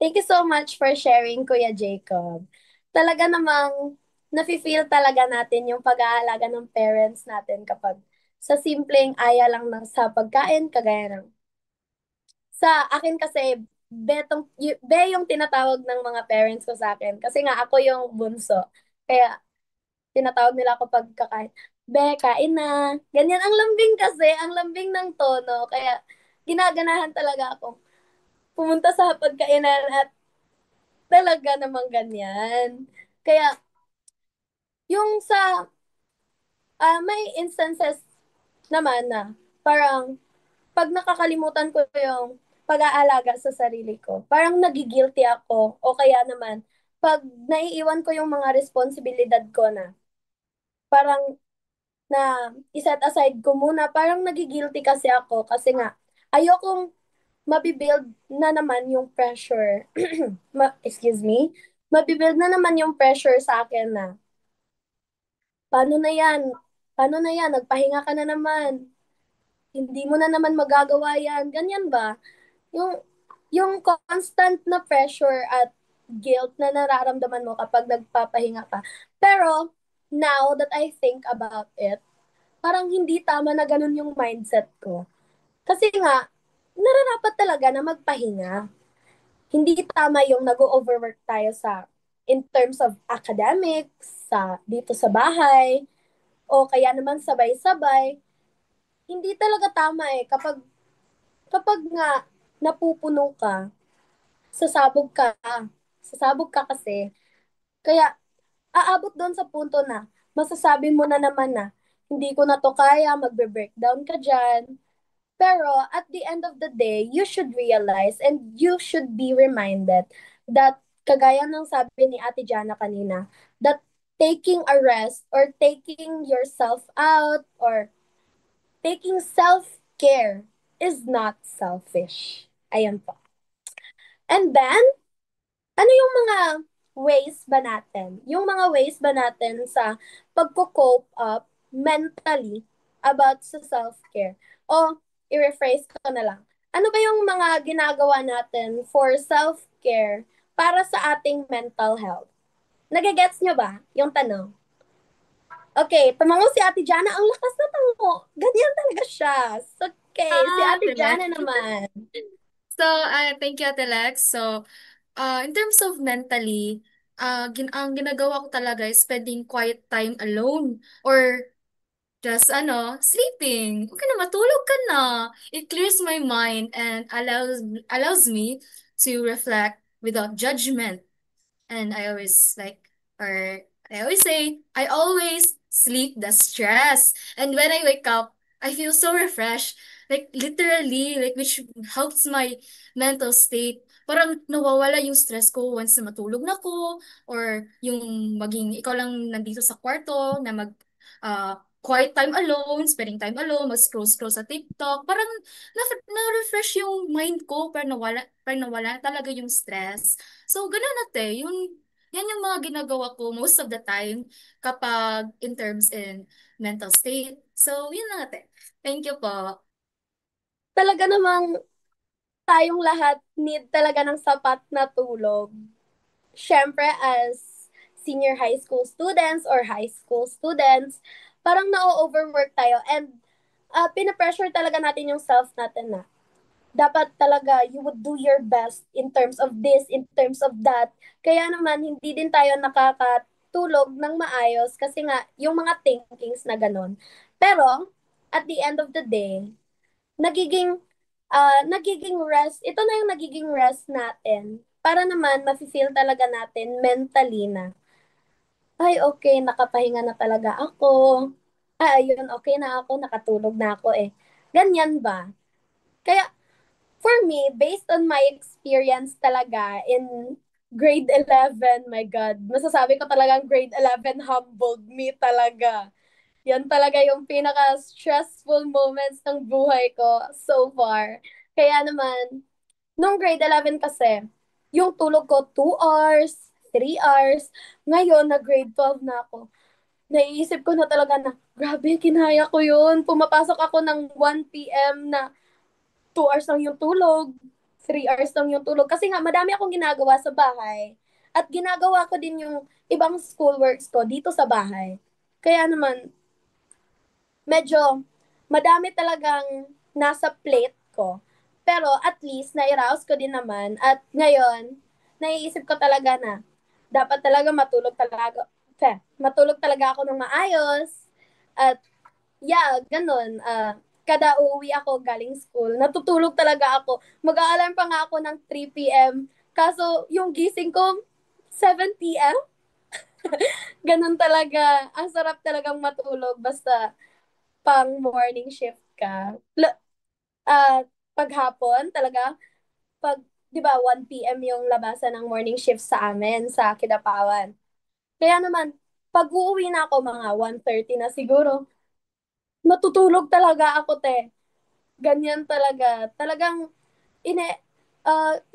Thank you so much for sharing, Kuya Jacob. Talaga namang nafe-feel talaga natin yung pag-aalaga ng parents natin kapag sa simpleng aya lang ng sa pagkain, kagaya ng sa akin kasi be yung tinatawag ng mga parents ko sa akin. Kasi nga ako yung bunso. Kaya tinatawag nila ako pag kakain. Be, kain na. Ganyan ang lambing kasi, ang lambing ng tono. Kaya ginaganahan talaga ako pumunta sa pagkainan at talaga namang ganyan. Kaya yung sa may instances naman na parang pag nakakalimutan ko yung pag-aalaga sa sarili ko, parang nagigilty ako o kaya naman pag naiiwan ko yung mga responsibilidad ko na parang na iset aside ko muna, parang nagigilty kasi ako kasi nga ayokong mabibuild na naman yung pressure. Excuse me? Mabibuild na naman yung pressure sa akin na paano na yan? Paano na yan? Nagpahinga ka na naman. Hindi mo na naman magagawa yan. Ganyan ba? Yung, yung constant na pressure at guilt na nararamdaman mo kapag nagpapahinga ka. Pero, now that I think about it, parang hindi tama na ganun yung mindset ko. Kasi nga, nararapat talaga na magpahinga. Hindi tama yung nag-overwork tayo sa in terms of academics, sa dito sa bahay, o kaya naman sabay-sabay. Hindi talaga tama eh kapag nga napupuno ka, sasabog ka. Sasabog ka kasi. Kaya aabot doon sa punto na masasabi mo na naman na hindi ko na to kaya, magbe-breakdown ka dyan. Pero at the end of the day, you should realize and you should be reminded that kagaya ng sabi ni Ate Jana kanina, that taking a rest or taking yourself out or taking self-care is not selfish. Ayan po. And then, ano yung mga ways ba natin? Yung mga ways ba natin sa pagko-cope up mentally about sa self-care? O, i-rephrase ko na lang. Ano ba yung mga ginagawa natin for self-care para sa ating mental health? Nagigets nyo ba yung tanong? Okay, tumango si Ate Jana. Ang lakas na tango. Ganyan talaga siya. Okay, si Ate Jana Ate naman. So, thank you, Ate Lex. So, in terms of mentally, ang ginagawa ko talaga is spending quiet time alone or just sleeping. Okay na, matulog ka na. It clears my mind and allows me to reflect without judgment. And I always say, I always sleep the stress. And when I wake up, I feel so refreshed. Like literally, like which helps my mental state. Parang nawawala yung stress ko once na matulog na ko or yung maging ikaw lang nandito sa kwarto na quiet time alone, spending time alone, mag-scroll sa TikTok. Parang na-refresh yung mind ko, parang nawala talaga yung stress. So, ganun ate, yan yung mga ginagawa ko most of the time kapag in terms in mental state. So, yun lang ate. Thank you po. Talaga namang tayong lahat need talaga ng sapat na tulog. Siyempre, as senior high school students or high school students, parang na-overwork tayo and pinapressure talaga natin yung self natin na dapat talaga you would do your best in terms of this, in terms of that. Kaya naman, hindi din tayo nakakatulog ng maayos kasi nga, yung mga thinkings na ganun. Pero, at the end of the day, nagiging nagiging rest, ito na yung nagiging rest natin para naman mafe-feel talaga natin mentally na, ay okay, nakapahinga na talaga ako. Ay, ayun, okay na ako, nakatulog na ako eh. Ganyan ba? Kaya, for me, based on my experience talaga in grade 11, my God, masasabi ko talagang grade 11 humbled me talaga. Yan talaga yung pinaka-stressful moments ng buhay ko so far. Kaya naman, nung grade 11 kasi, yung tulog ko 2 hours, 3 hours. Ngayon, na grade 12 na ako. Naiisip ko na talaga na, grabe, kinaya ko yun. Pumapasok ako ng 1 p.m. na 2 hours lang yung tulog, 3 hours lang yung tulog. Kasi nga, madami akong ginagawa sa bahay. At ginagawa ko din yung ibang schoolworks ko dito sa bahay. Kaya naman, medyo madami talagang nasa plate ko. Pero at least, na-arouse ko din naman. At ngayon, naiisip ko talaga na dapat talaga matulog talaga ako ng maayos. At yeah, ganun. Kada uuwi ako galing school, natutulog talaga ako. Mag-a-alarm pa nga ako ng 3 p.m. Kaso yung gising ko, 7 p.m. Ganun talaga. Ang sarap talagang matulog basta pang morning shift ka. Paghapon talaga, pag, di ba, 1 p.m. yung labasan ng morning shift sa amin, sa Kidapawan. Kaya naman, pag uuwi na ako mga 1:30 na siguro, natutulog talaga ako, te. Ganyan talaga. Ine,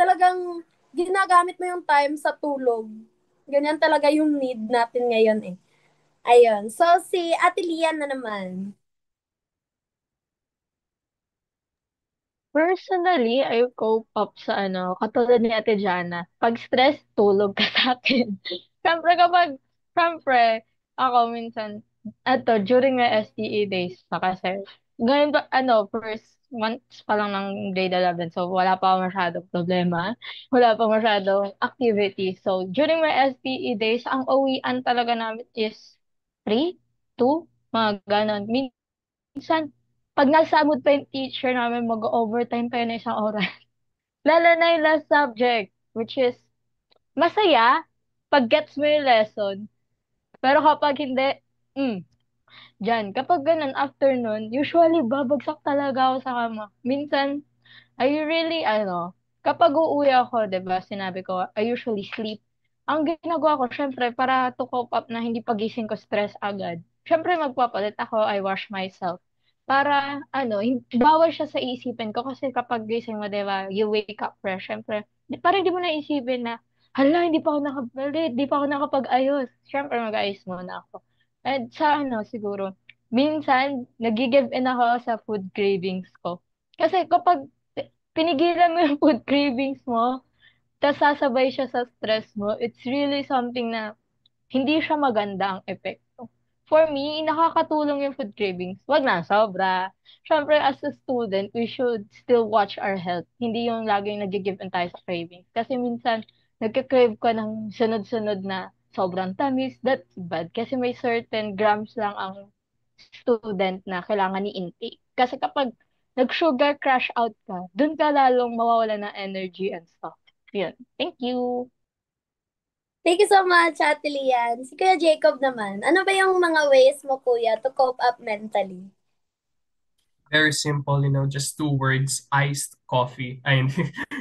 talagang ginagamit mo yung time sa tulog. Ganyan talaga yung need natin ngayon eh. Ayun. So, si Ate Lian na naman. Personally, I cope up sa katulad ni Ate Jana. Pag stress, tulog ka sa akin. Siyempre siyempre, ako minsan, during my STE days pa kasi, ngayon pa, first months pa lang ng grade 11, so wala pa masyadong problema, wala pa masyadong activity. So, during my STE days, ang uwian talaga namin is 3, 2, mga ganon. Minsan, pag nasa mood pa yung teacher namin, mag-overtime pa yun na 1 oras. Lalo na yung last subject, which is masaya pag gets mo yung lesson. Pero kapag hindi, mm, dyan. Kapag ganun, afternoon, usually babagsak talaga ako sa kama. Minsan, I really, kapag uuwi ako, 'di ba, sinabi ko, I usually sleep. Ang ginagawa ko, syempre, para to cope up na hindi pagising ko stress agad. Syempre, magpapalit ako, I wash myself. Para, bawal siya sa isipin ko kasi kapag gising mo, 'di ba, you wake up fresh. Syempre, parang hindi mo na isipin na, hala, hindi pa ako nakapag-ayos. Syempre, mag-ayos muna ako. And sa siguro, minsan, nag-give in ako sa food cravings ko. Kasi kapag pinigilan mo yung food cravings mo, tas sasabay siya sa stress mo, it's really something na hindi siya maganda ang epekto. For me, nakakatulong yung food cravings. Wag na, sobra. Siyempre, as a student, we should still watch our health. Hindi yung laging nag-give in tayo sa cravings. Kasi minsan, nagka-crave ka ng sunod-sunod na sobrang tamis. That's bad. Kasi may certain grams lang ang student na kailangan ni intake. Kasi kapag nag-sugar crash out ka, dun ka lalong mawawala ng energy and stuff. Yun. Thank you. Thank you so much, Ate Lian. Si Kuya Jacob naman, ano ba yung mga ways mo, Kuya, to cope up mentally? Very simple, just 2 words, iced coffee. I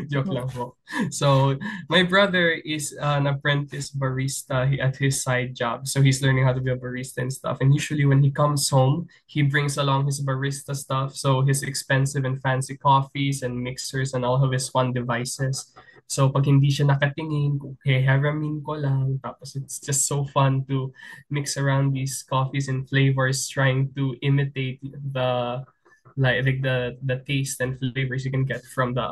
joke lang po. So, my brother is an apprentice barista at his side job. So, he's learning how to be a barista and stuff. And usually when he comes home, he brings along his barista stuff. So, his expensive and fancy coffees and mixers and all of his fun devices. So, pag hindi siya nakatingin, haramin ko lang. Tapos, it's just so fun to mix around these coffees and flavors, trying to imitate like the taste and flavors you can get from the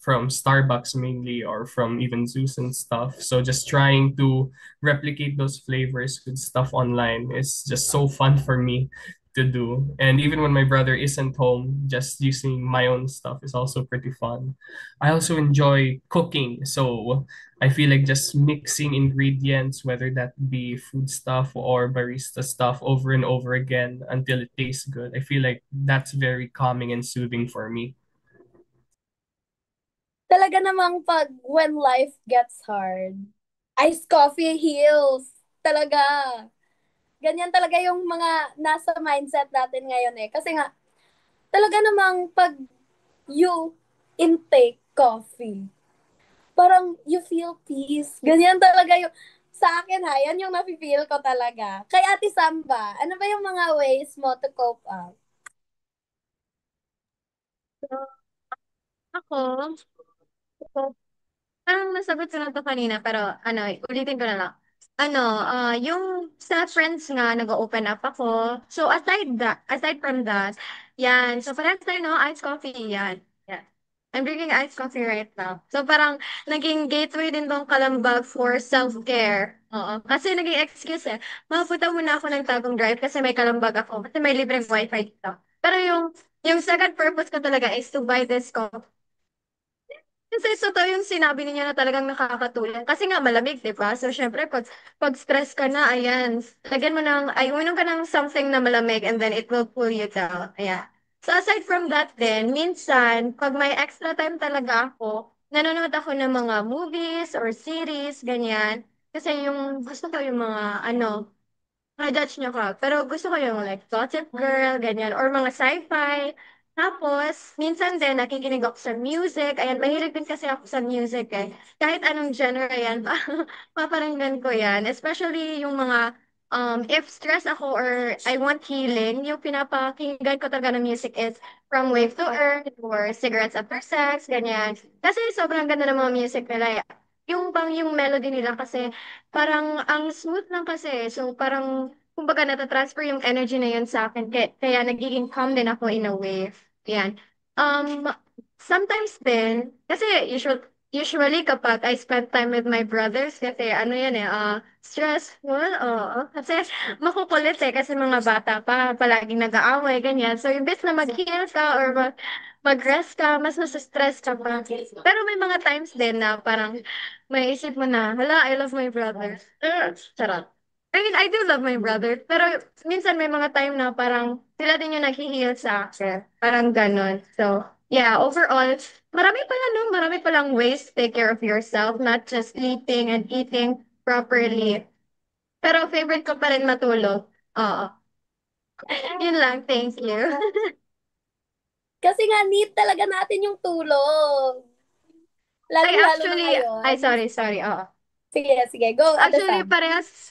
from Starbucks mainly, or from even Zeus and stuff. So just trying to replicate those flavors with stuff online is just so fun for me to do. And even when my brother isn't home, just using my own stuff is also pretty fun. I also enjoy cooking, so I feel like just mixing ingredients, whether that be food stuff or barista stuff, over and over again until it tastes good. I feel like that's very calming and soothing for me. Talaga namang pag when life gets hard, iced coffee heals. Talaga. Ganyan talaga yung mga nasa mindset natin ngayon eh. Kasi nga, talaga namang pag you intake coffee, parang you feel peace. Ganyan talaga yung, sa akin ha, yan yung nafe-feel ko talaga. Kay Ate Samba, ano ba yung mga ways mo to cope up? So, ako, so, parang nasagot ko na to kanina, pero ano, ulitin ko na lang. Ano, yung sa friends nga, nag-open up ako. So, aside from that, yan. So, parang tayo, no, iced coffee, yan. Yan. I'm drinking iced coffee right now. So, parang naging gateway din tong Kalambag for self-care. Oo. Kasi naging excuse eh. Mapunta muna ako ng Tagum Drive kasi may Kalambag ako. Kasi may libreng wifi dito. Pero yung second purpose ko talaga is to buy this coffee. Kasi totoo yung sinabi niya na talagang nakakatulong. Kasi nga malamig, di ba? So, syempre, pag stress ka na, ayan, lagyan mo ng, ay, uminom ka ng something na malamig and then it will cool you down. Ayan. So, aside from that din, minsan, pag may extra time talaga ako, nanonood ako ng mga movies or series, ganyan. Kasi yung gusto ko yung mga, ano, judge niyo ka. Pero gusto ko yung like Gossip Girl, ganyan, or mga sci-fi. Tapos, minsan din, nakikinig ako sa music. Ayan, mahilig din kasi ako sa music eh. Kahit anong genre yan, paparinggan ko yan. Especially yung mga, if stress ako or I want healing, yung pinapakinggan ko talaga ng music is From Wave to Earth or Cigarettes After Sex, ganyan. Kasi sobrang ganda ng mga music nila. Yung bang yung melody nila kasi parang ang smooth lang kasi. So parang kumbaga natatransfer yung energy na yun sa akin. Kaya nagiging calm din ako in a way. Yan. Um, Sometimes din, kasi usually kapag I spend time with my brothers, kasi ano yan eh, stressful, oo. Kasi makukulit eh, kasi mga bata pa, palaging nag-aaway, ganyan. So, imbes na mag-heal ka or mag-rest ka, mas nasa-stress ka pa. Pero may mga times din na parang may isip mo na, hala, I love my brother. Charot. I mean, I do love my brother, pero minsan may mga time na parang sila din yung nag-heal sa akin. Parang ganun. So, yeah, overall, marami pala no, marami palang ways to take care of yourself, not just sleeping and eating properly. Pero favorite ko pa rin matulog. Oo. Yun lang, thank you. Kasi nga, need talaga natin yung tulog. Ay, Lalong-lalo na actually, ay, ngayon. sorry, oo. Sige, sige. Go, Ate Actually, Sam.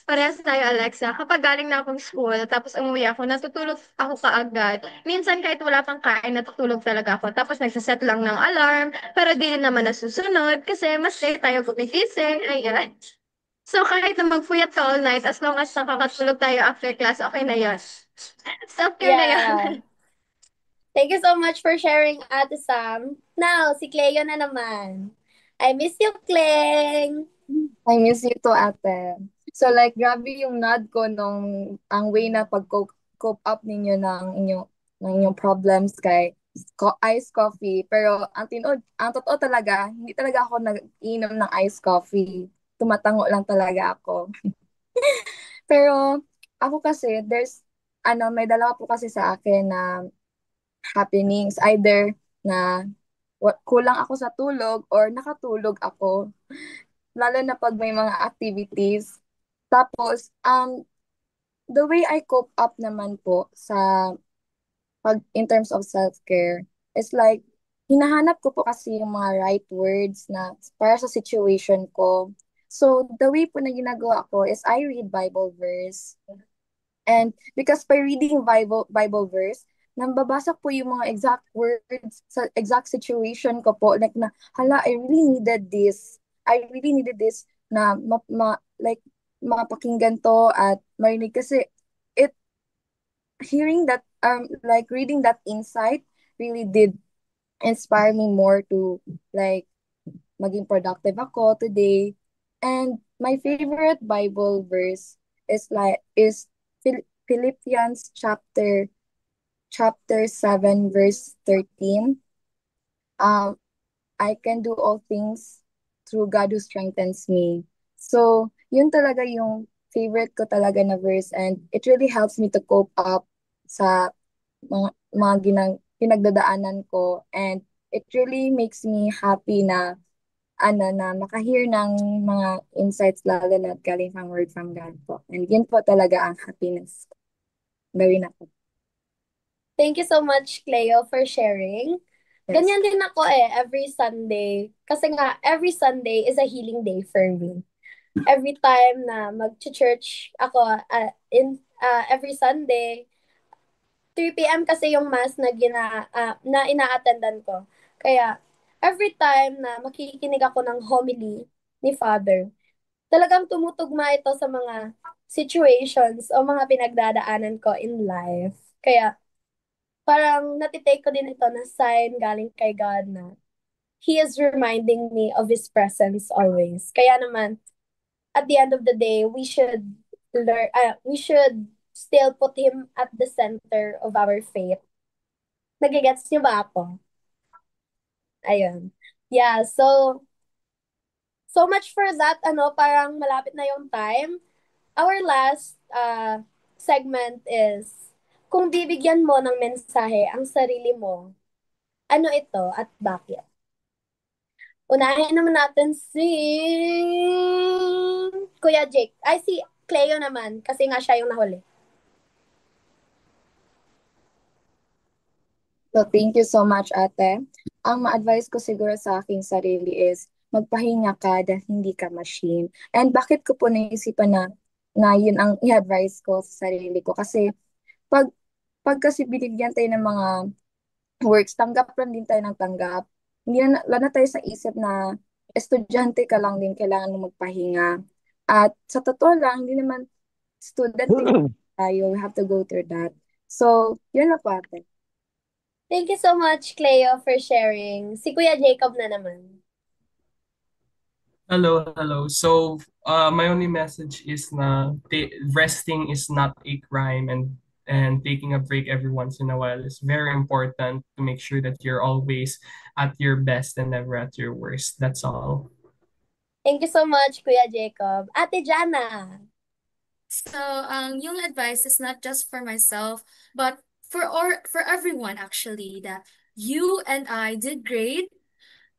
parehas tayo, Alexa. Kapag galing na akong school, tapos umuwi ako, natutulog ako kaagad. Minsan, kahit wala pang kain, natutulog talaga ako. Tapos, nagsaset lang ng alarm, pero di rin naman nasusunod kasi mas late tayo gumigising. Ayan. So, kahit na magpuyat ka all night, as long as nakakatulog tayo after class, okay na yun. Self-care na yan. Yeah. Thank you so much for sharing, Ate Sam. Now, si Cleo na naman. I miss you, Cleng. I miss you too, ate. So like, grabe yung nod ko nung ang way na pag-cope up ninyo ng inyong problems kay iced coffee. Pero ang totoo talaga, hindi talaga ako nag-inom ng iced coffee. Tumatango lang talaga ako. Pero ako kasi, may dalawa po kasi sa akin na happenings. Either na kulang ako sa tulog or nakatulog ako. Lalo na pag may mga activities. Tapos, the way I cope up naman po in terms of self-care is like, hinahanap ko po kasi yung mga right words na para sa situation ko. So, the way po na ginagawa ko is I read Bible verse. And because by reading Bible verse, nambabasa po yung mga exact words sa exact situation ko po. Like na, hala, I really needed this. I really needed this na like mapakinggan to at marinig kasi it hearing that like reading that insight really did inspire me more to like maging productive ako today. And my favorite Bible verse is Philippians chapter 7 verse 13. Um I can do all things through God who strengthens me. So, yun talaga yung favorite ko talaga na verse and it really helps me to cope up sa pinagdadaanan ko and it really makes me happy na makahear ng mga insights lalo na galing from word from God po. And yun po talaga ang happiness. Gawin ako. Thank you so much, Cleo, for sharing. Yes. Ganyan din ako every Sunday. Kasi nga, every Sunday is a healing day for me. Every time na mag-church ako every Sunday, 3 p.m. kasi yung mass na ina-attendan ko. Kaya, every time na makikinig ako ng homily ni Father, talagang tumutugma ito sa mga situations o mga pinagdadaanan ko in life. Kaya, parang natitake ko din ito na sign galing kay God na He is reminding me of His presence always. Kaya naman, at the end of the day, we should still put Him at the center of our faith. Nagigets niyo ba ako? Ayun. Yeah, so much for that. Parang malapit na yung time. Our last segment is, kung bibigyan mo ng mensahe ang sarili mo, ano ito at bakit? Unahin naman natin si Kuya Jake. Ay, si Cleo naman, kasi nga siya yung nahuli. So, thank you so much, ate. Ang ma-advise ko siguro sa aking sarili is magpahinga ka dahil hindi ka machine. And bakit ko po naisipan na yun ang i-advise ko sa sarili ko? Kasi pag, pag kasi binigyan tayo ng mga works, tanggap lang din tayo ng tanggap. Hindi na, wala na tayo sa isip na estudyante ka lang din, kailangan mo magpahinga. At sa totoo lang, hindi naman student din tayo. We have to go through that. So, yun na po, ate. Thank you so much, Cleo, for sharing. Si Kuya Jacob na naman. Hello, hello. So, my only message is resting is not a crime, and taking a break every once in a while is very important to make sure that you're always at your best and never at your worst. That's all. Thank you so much, Kuya Jacob. Ate Jana. So, yung advice is not just for myself, but for everyone actually, that you and I did great.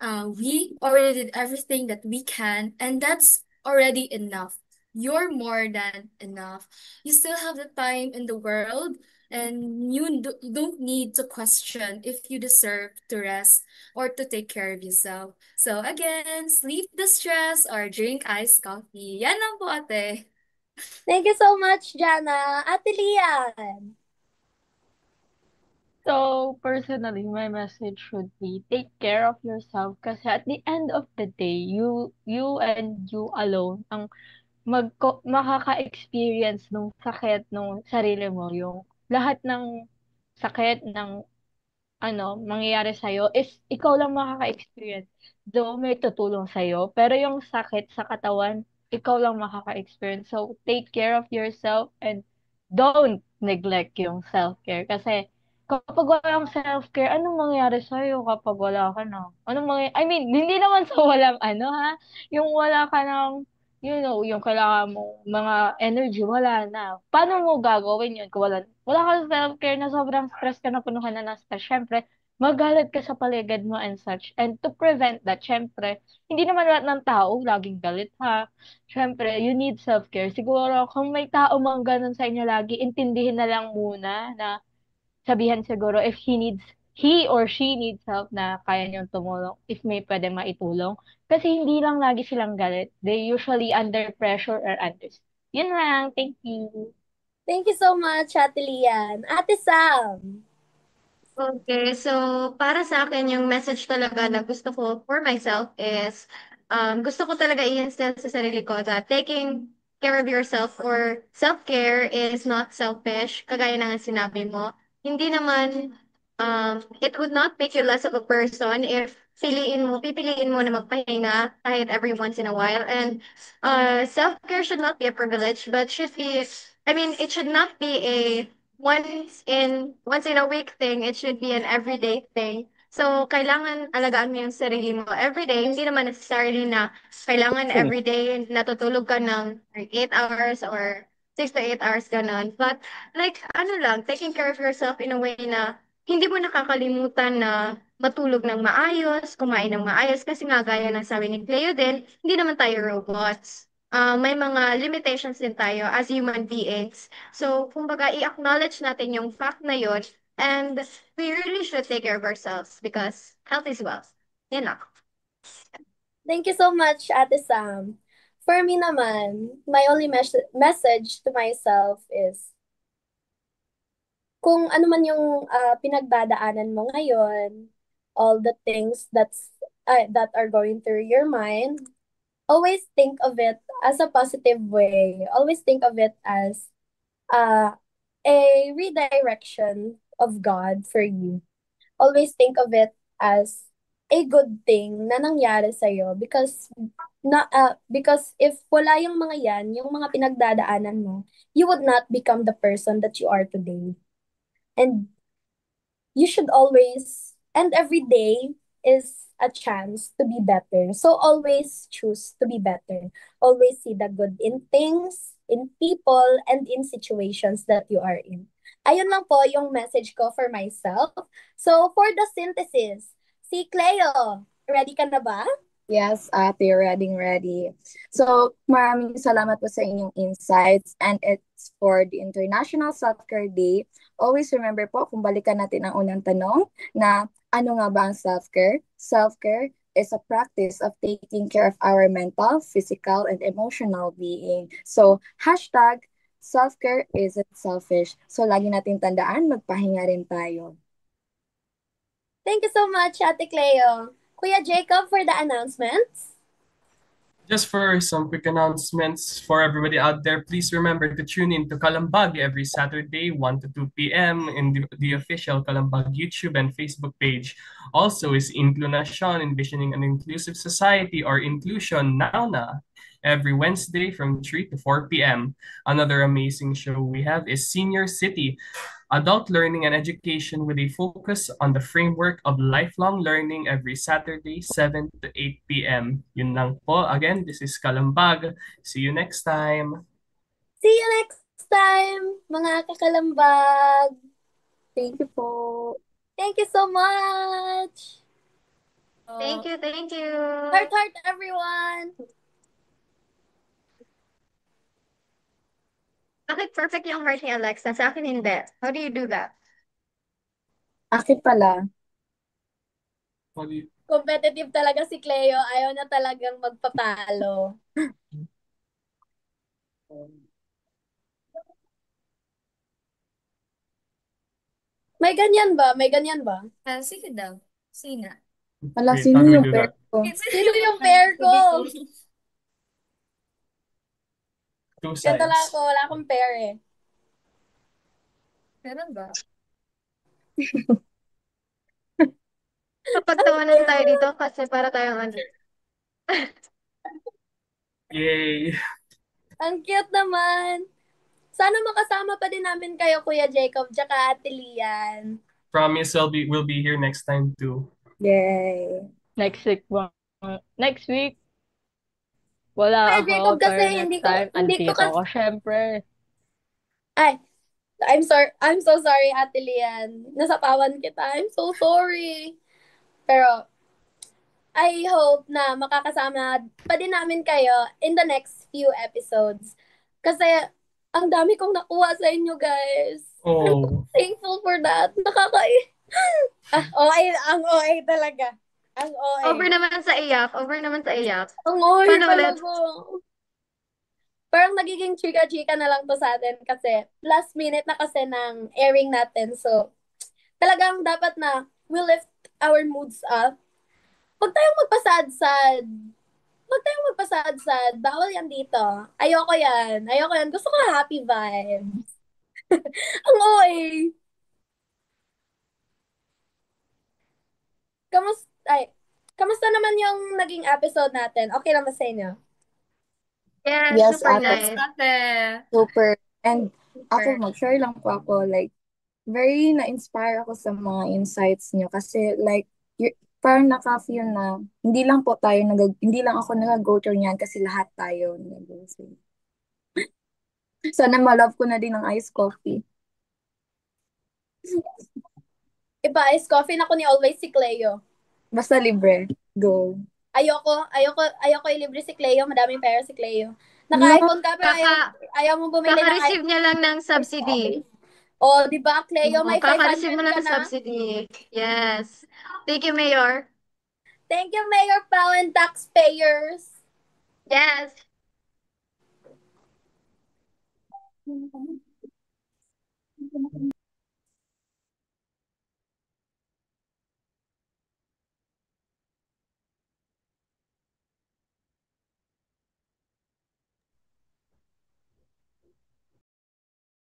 We already did everything that we can, and that's already enough. You're more than enough. You still have the time in the world, and you don't need to question if you deserve to rest or to take care of yourself. So again, sleep the stress or drink iced coffee. Yan lang po, ate. Thank you so much, Jana. Ate Lian. So, personally, my message should be take care of yourself kasi at the end of the day, you and you alone ang makaka-experience nung sakit nung sarili mo, yung lahat ng sakit ng mangyayari sa'yo is ikaw lang makaka-experience. Though may tutulong sa'yo, pero yung sakit sa katawan, ikaw lang makaka-experience. So, take care of yourself and don't neglect yung self-care. Kasi kapag walang self-care, anong mangyayari sa'yo kapag wala ka na? I mean, hindi naman sa walang ha? Yung wala ka ng, yung kailangan mo mga energy, wala na. Paano mo gagawin yun kung wala ka sa self-care na sobrang stress ka na puno ka na ng stress? Syempre, magalit ka sa paligid mo and such. And to prevent that, syempre, hindi naman lahat ng tao laging galit ha. Syempre, you need self-care. Siguro, kung may tao mang ganun sa inyo lagi, intindihin na lang muna na sabihan siguro if he or she needs help na kaya niyong tumulong, if may pwede maitulong. Kasi hindi lang lagi silang galit. They usually under pressure or under. Yun lang. Thank you. Thank you so much, Ate Lian. Ate Sam. Okay, so para sa akin yung message talaga na gusto ko for myself is gusto ko talaga i-instill sa sarili ko that taking care of yourself or self-care is not selfish, kagaya ng sinabi mo. Hindi naman, it would not make you less of a person if pipiliin mo na magpahinga kahit every once in a while. And self-care should not be a privilege, but it should not be a once in a week thing, it should be an everyday thing. So, kailangan alagaan mo yung sarili mo everyday. Hindi naman necessarily na kailangan everyday natutulog ka ng 8 hours or 6 to 8 hours ganun. But, like, taking care of yourself in a way na hindi mo nakakalimutan na matulog ng maayos, kumain ng maayos, kasi nga gaya ng sabi ni Cleo din, hindi naman tayo robots. May mga limitations din tayo as human beings. So, kumbaga, i-acknowledge natin yung fact na yun And we really should take care of ourselves because health is wealth. You know. Thank you so much, Ate Sam. For me naman, my only message to myself is, kung ano man yung pinagdadaanan mo ngayon, all the things that are going through your mind, always think of it as a positive way. Always think of it as uh, a redirection of God for you. Always think of it as a good thing na nangyari sa'yo because if wala yung mga yan, yung mga pinagdadaanan mo, you would not become the person that you are today. And you should always, and every day is a chance to be better. So always choose to be better. Always see the good in things, in people, and in situations that you are in. Ayun lang po yung message ko for myself. So for the synthesis, si Cleo, ready ka na ba? Yes, ate, ready. So, maraming salamat po sa inyong insights and it's for the International Self-Care Day. Always remember po, kung balikan natin ang unang tanong na ano nga ba ang self-care? Self-care is a practice of taking care of our mental, physical, and emotional being. So, hashtag self-care isn't selfish. So, lagi natin tandaan, magpahinga rin tayo. Thank you so much, Ate Cleo. Kuya Jacob for the announcements. Just for some quick announcements for everybody out there, please remember to tune in to Kalambag every Saturday, 1 to 2 p.m. in the official Kalambag YouTube and Facebook page. Also is Inclusion, Envisioning an Inclusive Society, or Inclusion Now Na, every Wednesday from 3 to 4 p.m. Another amazing show we have is Senior City, Adult Learning and Education with a focus on the framework of lifelong learning every Saturday, 7 to 8 p.m. Yun lang po. Again, this is Kalambag. See you next time. See you next time, mga kakalambag. Thank you po. Thank you so much. Thank you. Heart, everyone. Bakit perfect yung heart ni Alexa? Sa akin hindi. How do you do that? Akin pala. Competitive talaga si Cleo. Ayaw na talagang magpapalo. May ganyan ba? Sige daw. Sina. Wala, Wait, sino how do we yung do pair that? ko? Sino yung pair ko? Two Ganito lang sides. ako. Wala akong pair eh. Meron ba? Kapag tawanan tayo dito kasi para tayong ano. Yay! Ang cute naman. Sana makasama pa din namin kayo, Kuya Jacob, tsaka Ate Lian. Promise we'll be here next time too. Yay. Next week, next week, wala Kuya ako, Jacob, kasi pero next time, hindi ko andito ako, syempre. Ay, I'm so sorry, Ate Lian. Nasapawan kita. I'm so sorry. Pero, I hope na makakasama pa din namin kayo in the next few episodes. Kasi, ang dami kong nakuha sa inyo, guys. Oh, Thankful for that. OA, ang OA talaga. Ang OA. Over naman sa iyak. Ang OA Paano ulit? talaga. Parang nagiging chika-chika na lang to sa atin kasi last minute na kasi ng airing natin. So, talagang dapat na we lift our moods up. Huwag tayong magpasad-sad. Bawal yan dito. Ayoko yan. Gusto ko happy vibes. Ang OA. Kamusta naman yung naging episode natin? Okay lang ba sa inyo? Yes, super ate. nice. Ate. Super. And Super. ako, mag-share lang po ako, like, very na-inspire ako sa mga insights niyo kasi, like, parang naka-feel na hindi lang ako nag-go through niyan kasi lahat tayo nag-go through. Sana ma-love ko na din ng iced coffee. Iba, ice coffee na ko ni always si Cleo. Basta libre. Go. Ayoko ilibre si Cleo. Madaming pera si Cleo. Naka-iPhone ka pero ayaw mo bumili ng Kaka-receive niya lang ng subsidy. O, di ba, Cleo, Oo, may kaka-receive mo 500 na ka ng na? subsidy. Yes. Thank you, Mayor. Thank you, Mayor Pao and taxpayers. Yes.